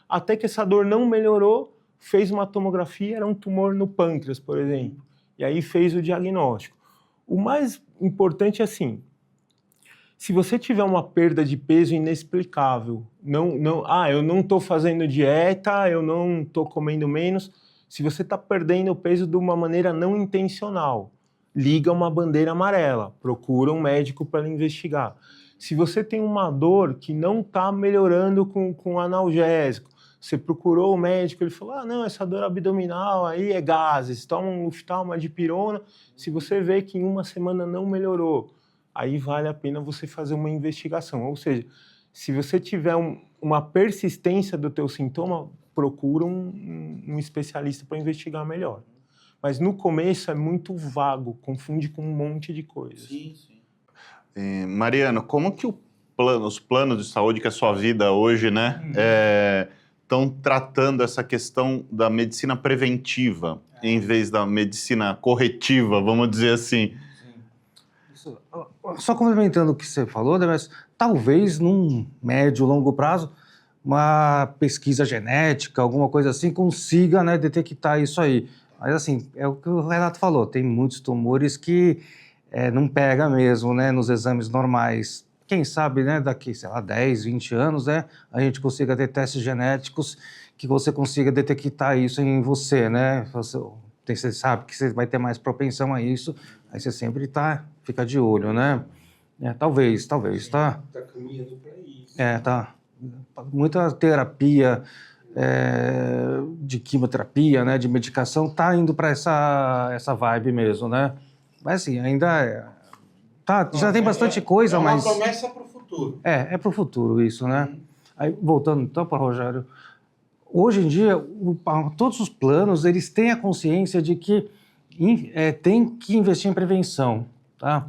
B: até que essa dor não melhorou, fez uma tomografia, era um tumor no pâncreas, por exemplo. E aí fez o diagnóstico. O mais importante é assim, se você tiver uma perda de peso inexplicável, eu não estou fazendo dieta, eu não estou comendo menos, se você está perdendo peso de uma maneira não intencional, liga uma bandeira amarela, procura um médico para investigar. Se você tem uma dor que não está melhorando com analgésico, você procurou o médico, ele falou, não, essa dor abdominal aí é gases, toma um Luftal, uma dipirona, se você vê que em uma semana não melhorou, aí vale a pena você fazer uma investigação. Ou seja, se você tiver uma persistência do teu sintoma, procura um especialista para investigar melhor. Mas no começo é muito vago, confunde com um monte de coisas.
E: Sim.
D: Mariano, como que os planos de saúde, que é a sua vida hoje, né, estão tratando essa questão da medicina preventiva em vez da medicina corretiva, vamos dizer assim?
A: Só complementando o que você falou, né, mas talvez num médio, longo prazo, uma pesquisa genética, alguma coisa assim, consiga, né, detectar isso aí. Mas assim, é o que o Renato falou, tem muitos tumores que não pega mesmo, né, nos exames normais. Quem sabe, né, daqui, sei lá, 10, 20 anos, né, a gente consiga ter testes genéticos que você consiga detectar isso em você, né? Você sabe que você vai ter mais propensão a isso, aí você sempre fica de olho, né? Talvez, tá?
F: Está caminhando para isso.
A: Tá. Muita terapia, de quimioterapia, né, de medicação, tá indo para essa vibe mesmo, né? Mas assim, ainda já tem bastante coisa, mas...
F: É uma promessa para o futuro.
A: É para o futuro isso, né? Aí, voltando então para o Rogério, hoje em dia, todos os planos, eles têm a consciência de que tem que investir em prevenção, tá?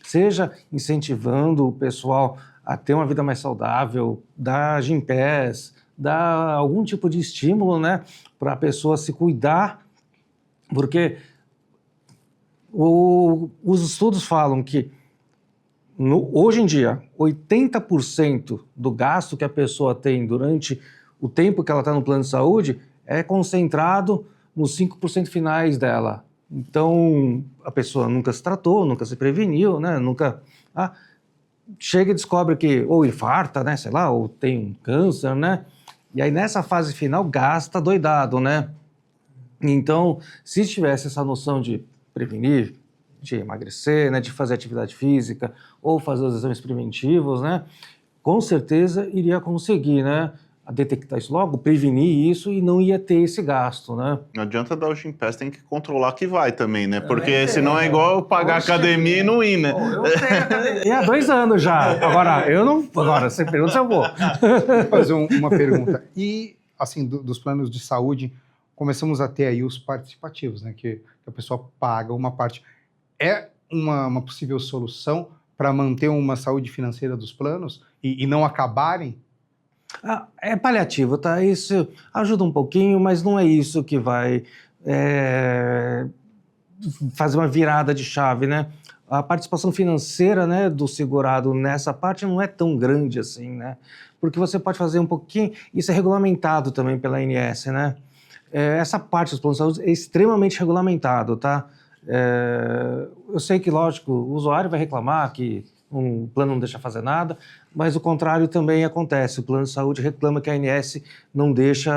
A: Seja incentivando o pessoal a ter uma vida mais saudável, dar Gympass, dar algum tipo de estímulo, né, para a pessoa se cuidar, porque os estudos falam que, hoje em dia, 80% do gasto que a pessoa tem durante o tempo que ela está no plano de saúde é concentrado nos 5% finais dela. Então, a pessoa nunca se tratou, nunca se preveniu, né? Chega e descobre que ou infarta, né? Sei lá, ou tem um câncer, né? E aí, nessa fase final, gasta doidado, né? Então, se tivesse essa noção de prevenir, de emagrecer, né? De fazer atividade física ou fazer os exames preventivos, né? Com certeza iria conseguir, né? A detectar isso logo, prevenir isso e não ia ter esse gasto, né?
D: Não adianta dar o Gympass, tem que controlar que vai também, né? Porque senão é igual pagar academia e não ir, né?
A: Eu tenho academia há 2 anos já. Agora, eu não... Agora, você pergunta se eu vou.
C: Vou fazer uma pergunta. E, assim, dos planos de saúde, começamos a ter aí os participativos, né? Que a pessoa paga uma parte. É uma possível solução para manter uma saúde financeira dos planos e não acabarem?
A: É paliativo, tá? Isso ajuda um pouquinho, mas não é isso que vai fazer uma virada de chave, né? A participação financeira, né, do segurado nessa parte não é tão grande assim, né? Porque você pode fazer um pouquinho... Isso é regulamentado também pela ANS, né? Essa parte dos planos de saúde é extremamente regulamentado, tá? Eu sei que, lógico, o usuário vai reclamar que um plano não deixa fazer nada, mas o contrário também acontece. O plano de saúde reclama que a ANS não deixa,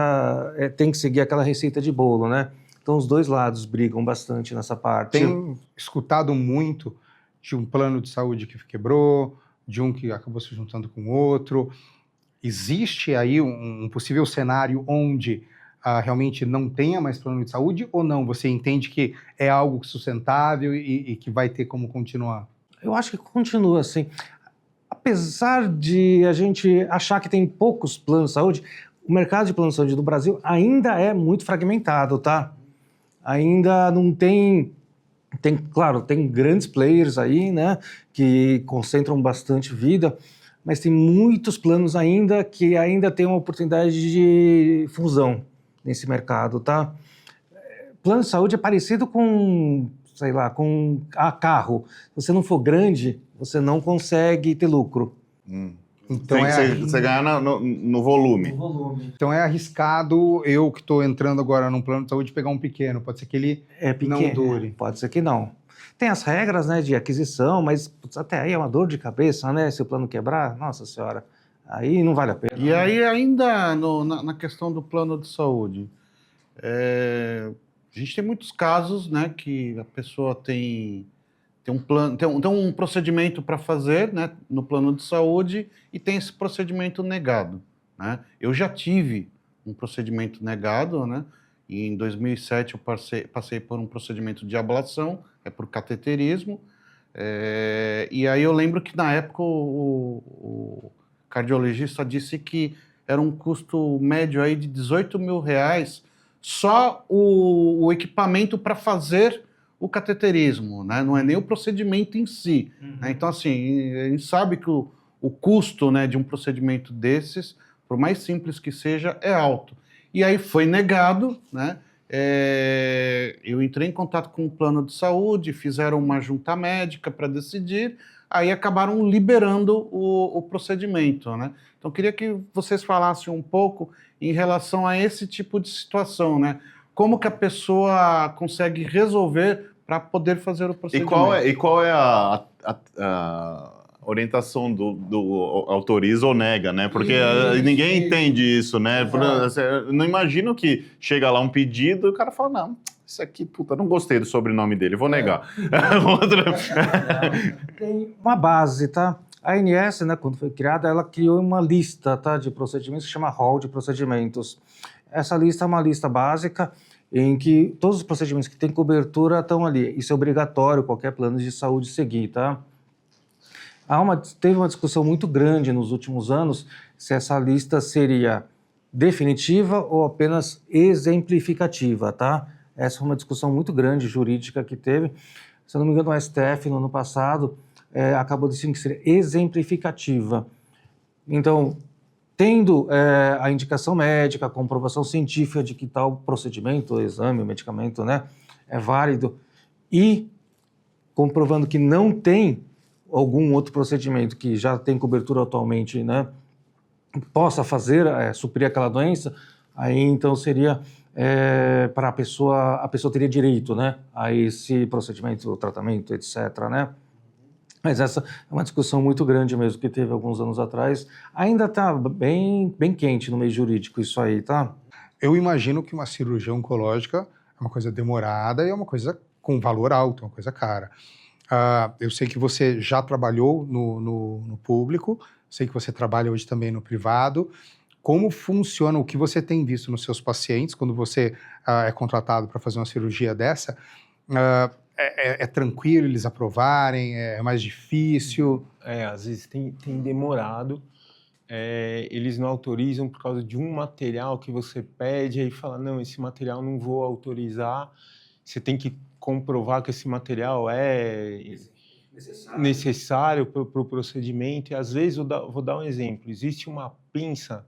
A: tem que seguir aquela receita de bolo, né? Então os dois lados brigam bastante nessa parte.
C: Tenho escutado muito de um plano de saúde que quebrou, de um que acabou se juntando com outro. Existe aí um possível cenário onde realmente não tenha mais plano de saúde ou não? Você entende que é algo sustentável e que vai ter como continuar?
A: Eu acho que continua assim. apesar de a gente achar que tem poucos planos de saúde, o mercado de plano de saúde do Brasil ainda é muito fragmentado, tá? Ainda não tem... Claro, tem grandes players aí, né, que concentram bastante vida, mas tem muitos planos ainda que ainda tem uma oportunidade de fusão nesse mercado, tá? Plano de saúde é parecido com, sei lá, com carro. Se você não for grande, você não consegue ter lucro.
C: Então
D: Você ganha no volume.
C: Então é arriscado eu que estou entrando agora num plano de saúde pegar um pequeno. Pode ser que ele não dure.
A: Pode ser que não. Tem as regras, né, de aquisição, mas putz, até aí é uma dor de cabeça, né? Se o plano quebrar, nossa senhora, aí não vale a pena.
E: E aí ainda na questão do plano de saúde, a gente tem muitos casos, né, que a pessoa tem um plano, tem um procedimento para fazer, né, no plano de saúde e tem esse procedimento negado, né? Eu já tive um procedimento negado, né? E em 2007 eu passei por um procedimento de ablação, por cateterismo, e aí eu lembro que na época o cardiologista disse que era um custo médio aí de R$18 mil só o equipamento para fazer o cateterismo, né? Não é nem o procedimento em si. Né? Então, assim, a gente sabe que o custo, né, de um procedimento desses, por mais simples que seja, é alto. E aí foi negado, né? Eu entrei em contato com o plano de saúde, fizeram uma junta médica para decidir, aí acabaram liberando o procedimento, né? Então, queria que vocês falassem um pouco em relação a esse tipo de situação, né? Como que a pessoa consegue resolver para poder fazer o procedimento?
D: E qual é a orientação do autoriza ou nega, né? Porque ninguém entende isso, né? Eu não imagino que chega lá um pedido e o cara fala, não, isso aqui, puta, não gostei do sobrenome dele, vou negar.
A: Tem uma base, tá? A ANS, né, quando foi criada, ela criou uma lista, tá, de procedimentos que chama Rol de Procedimentos. Essa lista é uma lista básica em que todos os procedimentos que têm cobertura estão ali. Isso é obrigatório, qualquer plano de saúde seguir, tá? Teve uma discussão muito grande nos últimos anos se essa lista seria definitiva ou apenas exemplificativa, tá? Essa foi uma discussão muito grande, jurídica, que teve. Se eu não me engano, o STF, no ano passado, acabou decidindo que seria exemplificativa. Então, tendo a indicação médica, a comprovação científica de que tal procedimento, exame, medicamento, né, é válido, e comprovando que não tem algum outro procedimento que já tem cobertura atualmente, né, possa fazer, suprir aquela doença, aí então seria para a pessoa teria direito, né, a esse procedimento, tratamento, etc., né? Mas essa é uma discussão muito grande mesmo, que teve alguns anos atrás. Ainda está bem quente no meio jurídico isso aí, tá?
C: Eu imagino que uma cirurgia oncológica é uma coisa demorada e é uma coisa com valor alto, uma coisa cara. Eu sei que você já trabalhou no público, sei que você trabalha hoje também no privado. Como funciona, o que você tem visto nos seus pacientes quando você é contratado para fazer uma cirurgia dessa? É tranquilo eles aprovarem? É mais difícil?
B: Às vezes tem demorado. Eles não autorizam por causa de um material que você pede, aí fala, não, esse material não vou autorizar. Você tem que comprovar que esse material é necessário para o procedimento. E às vezes, vou dar um exemplo, existe uma pinça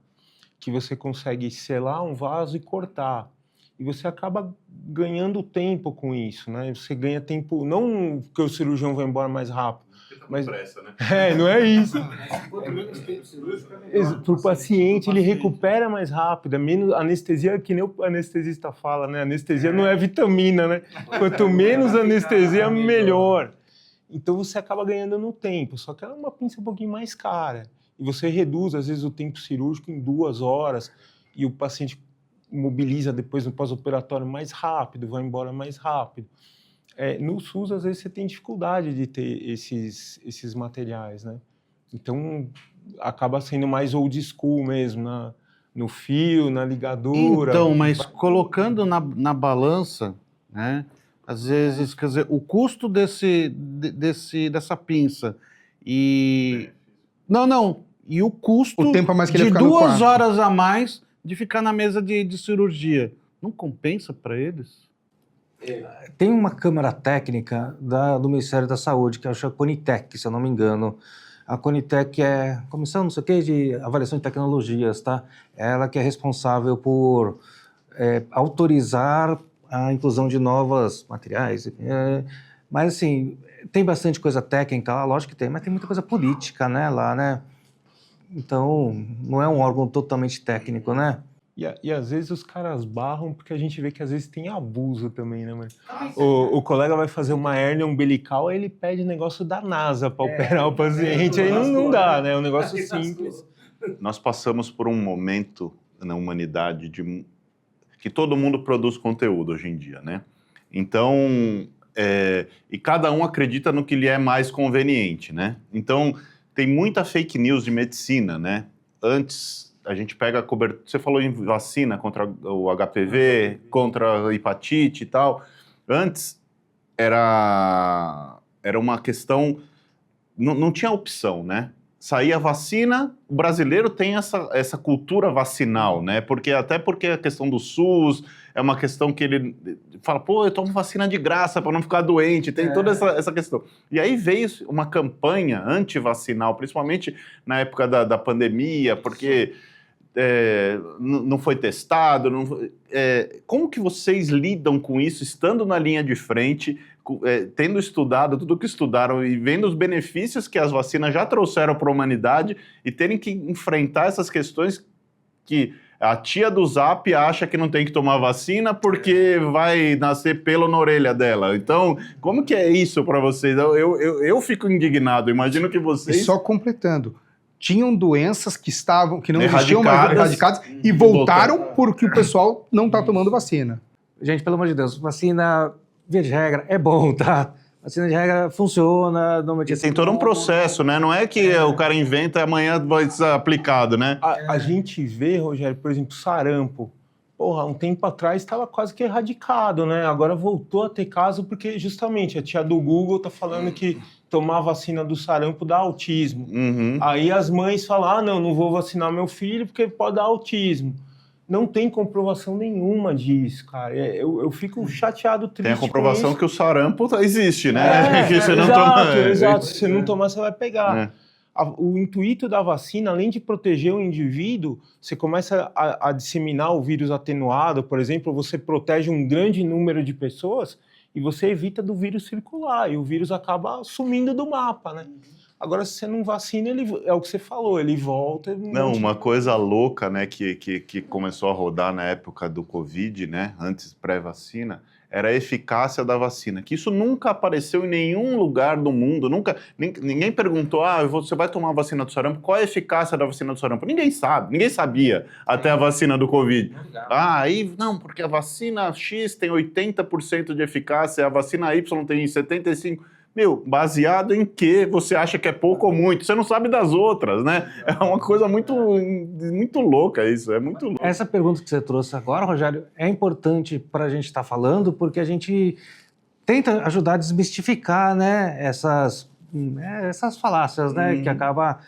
B: que você consegue selar um vaso e cortar. E você acaba ganhando tempo com isso, né? Você ganha tempo, não que o cirurgião vai embora mais rápido, mas pressa, né? Não é isso. Para o paciente, ele recupera mais rápido, é menos anestesia, que nem o anestesista fala, né? Anestesia não é vitamina, né? Quanto menos anestesia, melhor. Então você acaba ganhando no tempo, só que ela é uma pinça um pouquinho mais cara. E você reduz, às vezes, o tempo cirúrgico em 2 horas, e o paciente mobiliza depois no pós-operatório mais rápido, vai embora mais rápido. No SUS, às vezes, você tem dificuldade de ter esses materiais, né? Então, acaba sendo mais old school mesmo, no fio, na ligadura.
E: Então, mas colocando na balança, né? Às vezes, quer dizer, o custo dessa pinça e Não. E o custo
C: O tempo a mais que ele
E: de
C: ia ficar no
E: 2
C: quarto.
E: horas a mais de ficar na mesa de cirurgia. Não compensa para eles?
A: Tem uma câmara técnica do Ministério da Saúde, que é a Conitec, se eu não me engano. A Conitec é comissão, não sei o quê, de avaliação de tecnologias, tá? Ela que é responsável por autorizar a inclusão de novos materiais. Mas, assim, tem bastante coisa técnica lá, lógico que tem, mas tem muita coisa política, né, lá, né? Então, não é um órgão totalmente técnico, né?
B: E às vezes os caras barram porque a gente vê que às vezes tem abuso também, né, mano? O colega vai fazer uma hérnia umbilical, aí ele pede negócio da NASA para operar o paciente, aí não dá, né? É um negócio simples.
D: Nós passamos por um momento na humanidade que todo mundo produz conteúdo hoje em dia, né? Então, e cada um acredita no que lhe é mais conveniente, né? Então, tem muita fake news de medicina, né? Antes, a gente pega a cobertura... Você falou em vacina contra o HPV, contra a hepatite e tal. Antes, era uma questão... Não tinha opção, né? Saía a vacina, o brasileiro tem essa cultura vacinal, né? Até porque a questão do SUS é uma questão que ele fala, pô, eu tomo vacina de graça para não ficar doente, tem toda essa questão. E aí veio uma campanha antivacinal, principalmente na época da pandemia, porque não foi testado. Como que vocês lidam com isso, estando na linha de frente, tendo estudado tudo o que estudaram e vendo os benefícios que as vacinas já trouxeram para a humanidade e terem que enfrentar essas questões que a tia do Zap acha que não tem que tomar vacina porque vai nascer pelo na orelha dela. Então, como que é isso para vocês? Eu fico indignado, imagino que
C: E
D: vocês...
C: só completando, tinham doenças que não existiam mais
D: Erradicadas.
C: erradicadas e voltaram porque o pessoal não está tomando vacina.
A: Gente, pelo amor de Deus, vacina, via de regra, é bom, tá? Vacina de regra funciona.
D: E tem todo um processo, né? Não é que o cara inventa e amanhã vai ser aplicado, né?
B: A gente vê, Rogério, por exemplo, sarampo. Porra, um tempo atrás estava quase que erradicado, né? Agora voltou a ter caso porque justamente a tia do Google tá falando que tomar a vacina do sarampo dá autismo.
D: Uhum.
B: Aí as mães falam, não vou vacinar meu filho porque pode dar autismo. Não tem comprovação nenhuma disso, cara. Eu fico chateado, triste.
D: Tem a comprovação
B: com
D: que o sarampo existe, né? Que você não toma...
B: Exato. Se você não tomar, você vai pegar.
D: É.
B: O intuito da vacina, além de proteger o indivíduo, você começa a disseminar o vírus atenuado, por exemplo, você protege um grande número de pessoas e você evita do vírus circular, e o vírus acaba sumindo do mapa, né? Agora, se você não vacina, é o que você falou, ele volta...
D: Não, uma coisa louca, né, que começou a rodar na época do Covid, né, antes pré-vacina, era a eficácia da vacina, que isso nunca apareceu em nenhum lugar do mundo, ninguém perguntou, você vai tomar a vacina do sarampo, qual é a eficácia da vacina do sarampo? Ninguém sabia até a vacina do Covid. Não, porque a vacina X tem 80% de eficácia, a vacina Y tem 75%. Meu, baseado em que você acha que é pouco ou muito? Você não sabe das outras, né? É uma coisa muito louca isso, é muito louco.
A: Essa pergunta que você trouxe agora, Rogério, é importante para a gente estar falando, porque a gente tenta ajudar a desmistificar, né, essas falácias, né, que acaba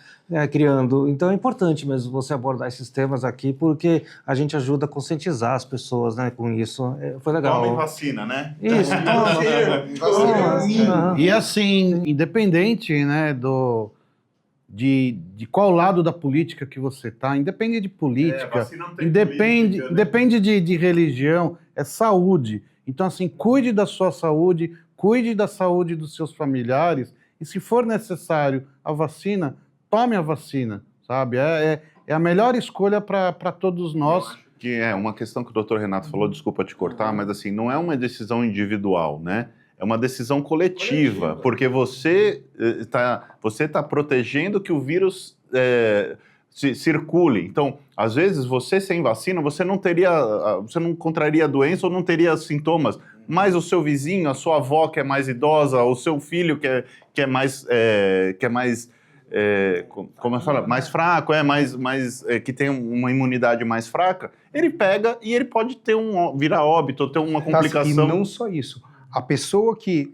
A: criando. Então é importante mesmo você abordar esses temas aqui, porque a gente ajuda a conscientizar as pessoas, né, com isso. Foi legal.
D: Tomem vacina, né?
A: Isso, toma.
E: E assim, independente, né, de qual lado da política que você tá, independe de política, independe de religião, é saúde. Então, assim, cuide da sua saúde, cuide da saúde dos seus familiares, e se for necessário a vacina, tome a vacina, sabe? É a melhor escolha para todos nós.
D: Que é uma questão que o Dr. Renato falou, desculpa te cortar, mas assim, não é uma decisão individual, né? É uma decisão coletiva. Porque você está protegendo que o vírus circule. Então, às vezes, você sem vacina, você não contrairia a doença ou não teria sintomas, mas o seu vizinho, a sua avó que é mais idosa, o seu filho que é mais como eu falo, mais fraco, que tem uma imunidade mais fraca, ele pega e ele pode virar óbito, ter uma complicação.
C: E não só isso. A pessoa que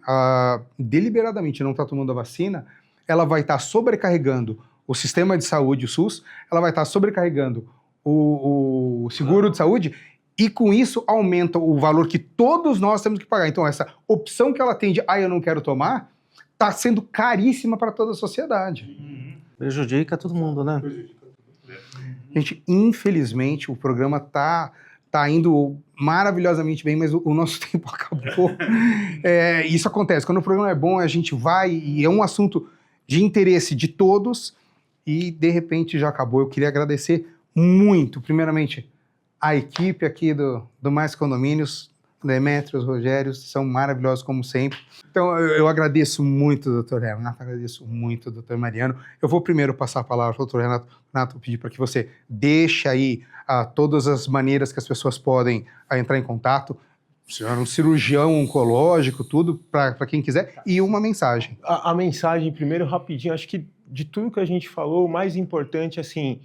C: deliberadamente não está tomando a vacina, ela vai estar sobrecarregando o sistema de saúde, o SUS, ela vai estar sobrecarregando o seguro de saúde e com isso aumenta o valor que todos nós temos que pagar. Então essa opção que ela tem de, eu não quero tomar, está sendo caríssima para toda a sociedade.
A: Prejudica todo mundo, né?
C: Gente, infelizmente, o programa tá indo maravilhosamente bem, mas o nosso tempo acabou. Isso acontece. Quando o programa é bom, a gente vai e é um assunto de interesse de todos e, de repente, já acabou. Eu queria agradecer muito, primeiramente, a equipe aqui do Mais Condomínios, Demetrios, Rogério, são maravilhosos como sempre. Então, eu agradeço muito, doutor Renato, agradeço muito, doutor Mariano. Eu vou primeiro passar a palavra para o doutor Renato. Renato, pedir para que você deixe aí todas as maneiras que as pessoas podem entrar em contato. O senhor é um cirurgião oncológico, tudo, para quem quiser, e uma mensagem.
B: A mensagem, primeiro, rapidinho, acho que de tudo que a gente falou, o mais importante, assim,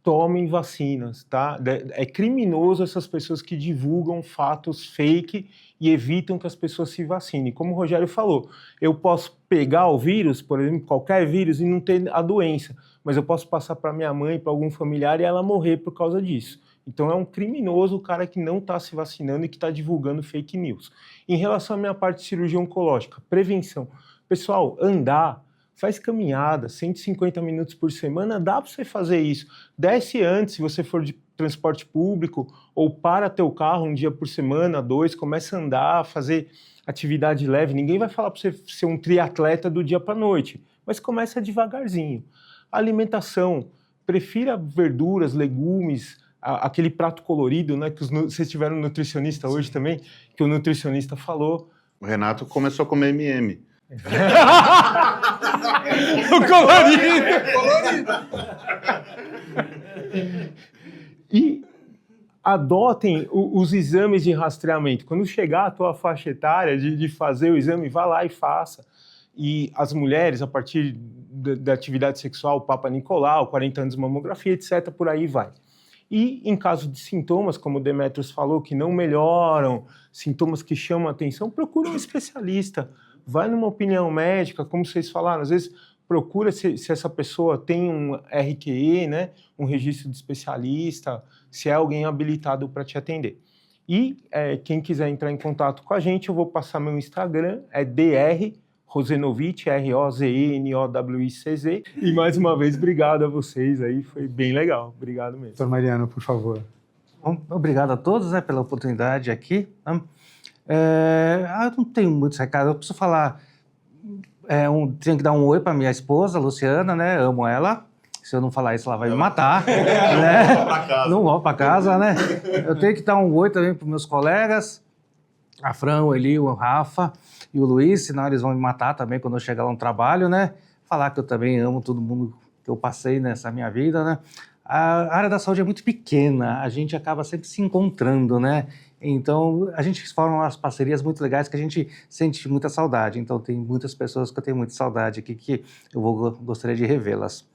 B: tomem vacinas, tá? É criminoso essas pessoas que divulgam fatos fake e evitam que as pessoas se vacinem. Como o Rogério falou, eu posso pegar o vírus, por exemplo, qualquer vírus, e não ter a doença, mas eu posso passar para minha mãe, para algum familiar e ela morrer por causa disso. Então é um criminoso o cara que não está se vacinando e que está divulgando fake news. Em relação à minha parte de cirurgia oncológica, prevenção. Pessoal, andar, faz caminhada, 150 minutos por semana, dá para você fazer isso. Desce antes, se você for de transporte público, ou para teu carro um dia por semana, 2, começa a andar, fazer atividade leve. Ninguém vai falar para você ser um triatleta do dia para a noite, mas começa devagarzinho. Alimentação, prefira verduras, legumes, aquele prato colorido, né, que vocês tiveram um nutricionista hoje também, que o nutricionista falou.
D: O Renato começou a comer M&M.
B: O colorido! E adotem os exames de rastreamento. Quando chegar a tua faixa etária de fazer o exame, vá lá e faça. E as mulheres, a partir da atividade sexual, Papa Nicolau, 40 anos de mamografia, etc., por aí vai. E em caso de sintomas, como o Demetrios falou, que não melhoram, sintomas que chamam a atenção, procura um especialista. Vai numa opinião médica, como vocês falaram, às vezes procura se essa pessoa tem um RQE, né, um registro de especialista, se é alguém habilitado para te atender. E quem quiser entrar em contato com a gente, eu vou passar meu Instagram, é Dr. Rozenovich, ROZENOWICZ. E mais uma vez, obrigado a vocês aí, foi bem legal. Obrigado mesmo.
C: Doutor Mariano, por favor.
A: Bom, obrigado a todos, né, pela oportunidade aqui. Eu não tenho muitos recados, eu preciso falar, tenho que dar um oi para minha esposa, Luciana, né, amo ela. Se eu não falar isso, ela vai me matar, né? Não volto para casa, né? Eu tenho que dar um oi também para meus colegas, a Fran, o Eli, o Rafa e o Luiz, senão eles vão me matar também quando eu chegar lá no trabalho, né? Falar que eu também amo todo mundo que eu passei nessa minha vida, né? A área da saúde é muito pequena, a gente acaba sempre se encontrando, né? Então, a gente forma umas parcerias muito legais que a gente sente muita saudade. Então, tem muitas pessoas que eu tenho muita saudade aqui que eu gostaria de revê-las.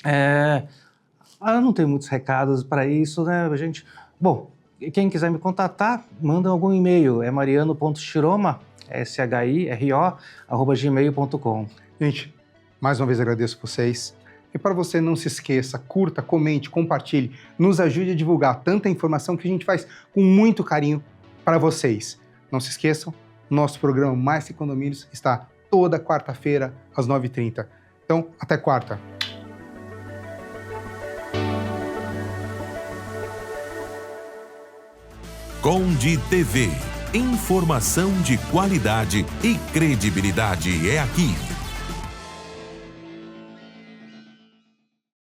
A: Eu não tenho muitos recados para isso, né, gente? Bom, quem quiser me contatar, manda algum e-mail, é mariano.shiroma, shiro@gmail.com.
C: Gente, mais uma vez agradeço vocês. E para você, não se esqueça, curta, comente, compartilhe, nos ajude a divulgar tanta informação que a gente faz com muito carinho para vocês. Não se esqueçam, nosso programa Mais que Condomínios está toda quarta-feira às 9h30. Então, até quarta.
G: Conde TV. Informação de qualidade e credibilidade é aqui.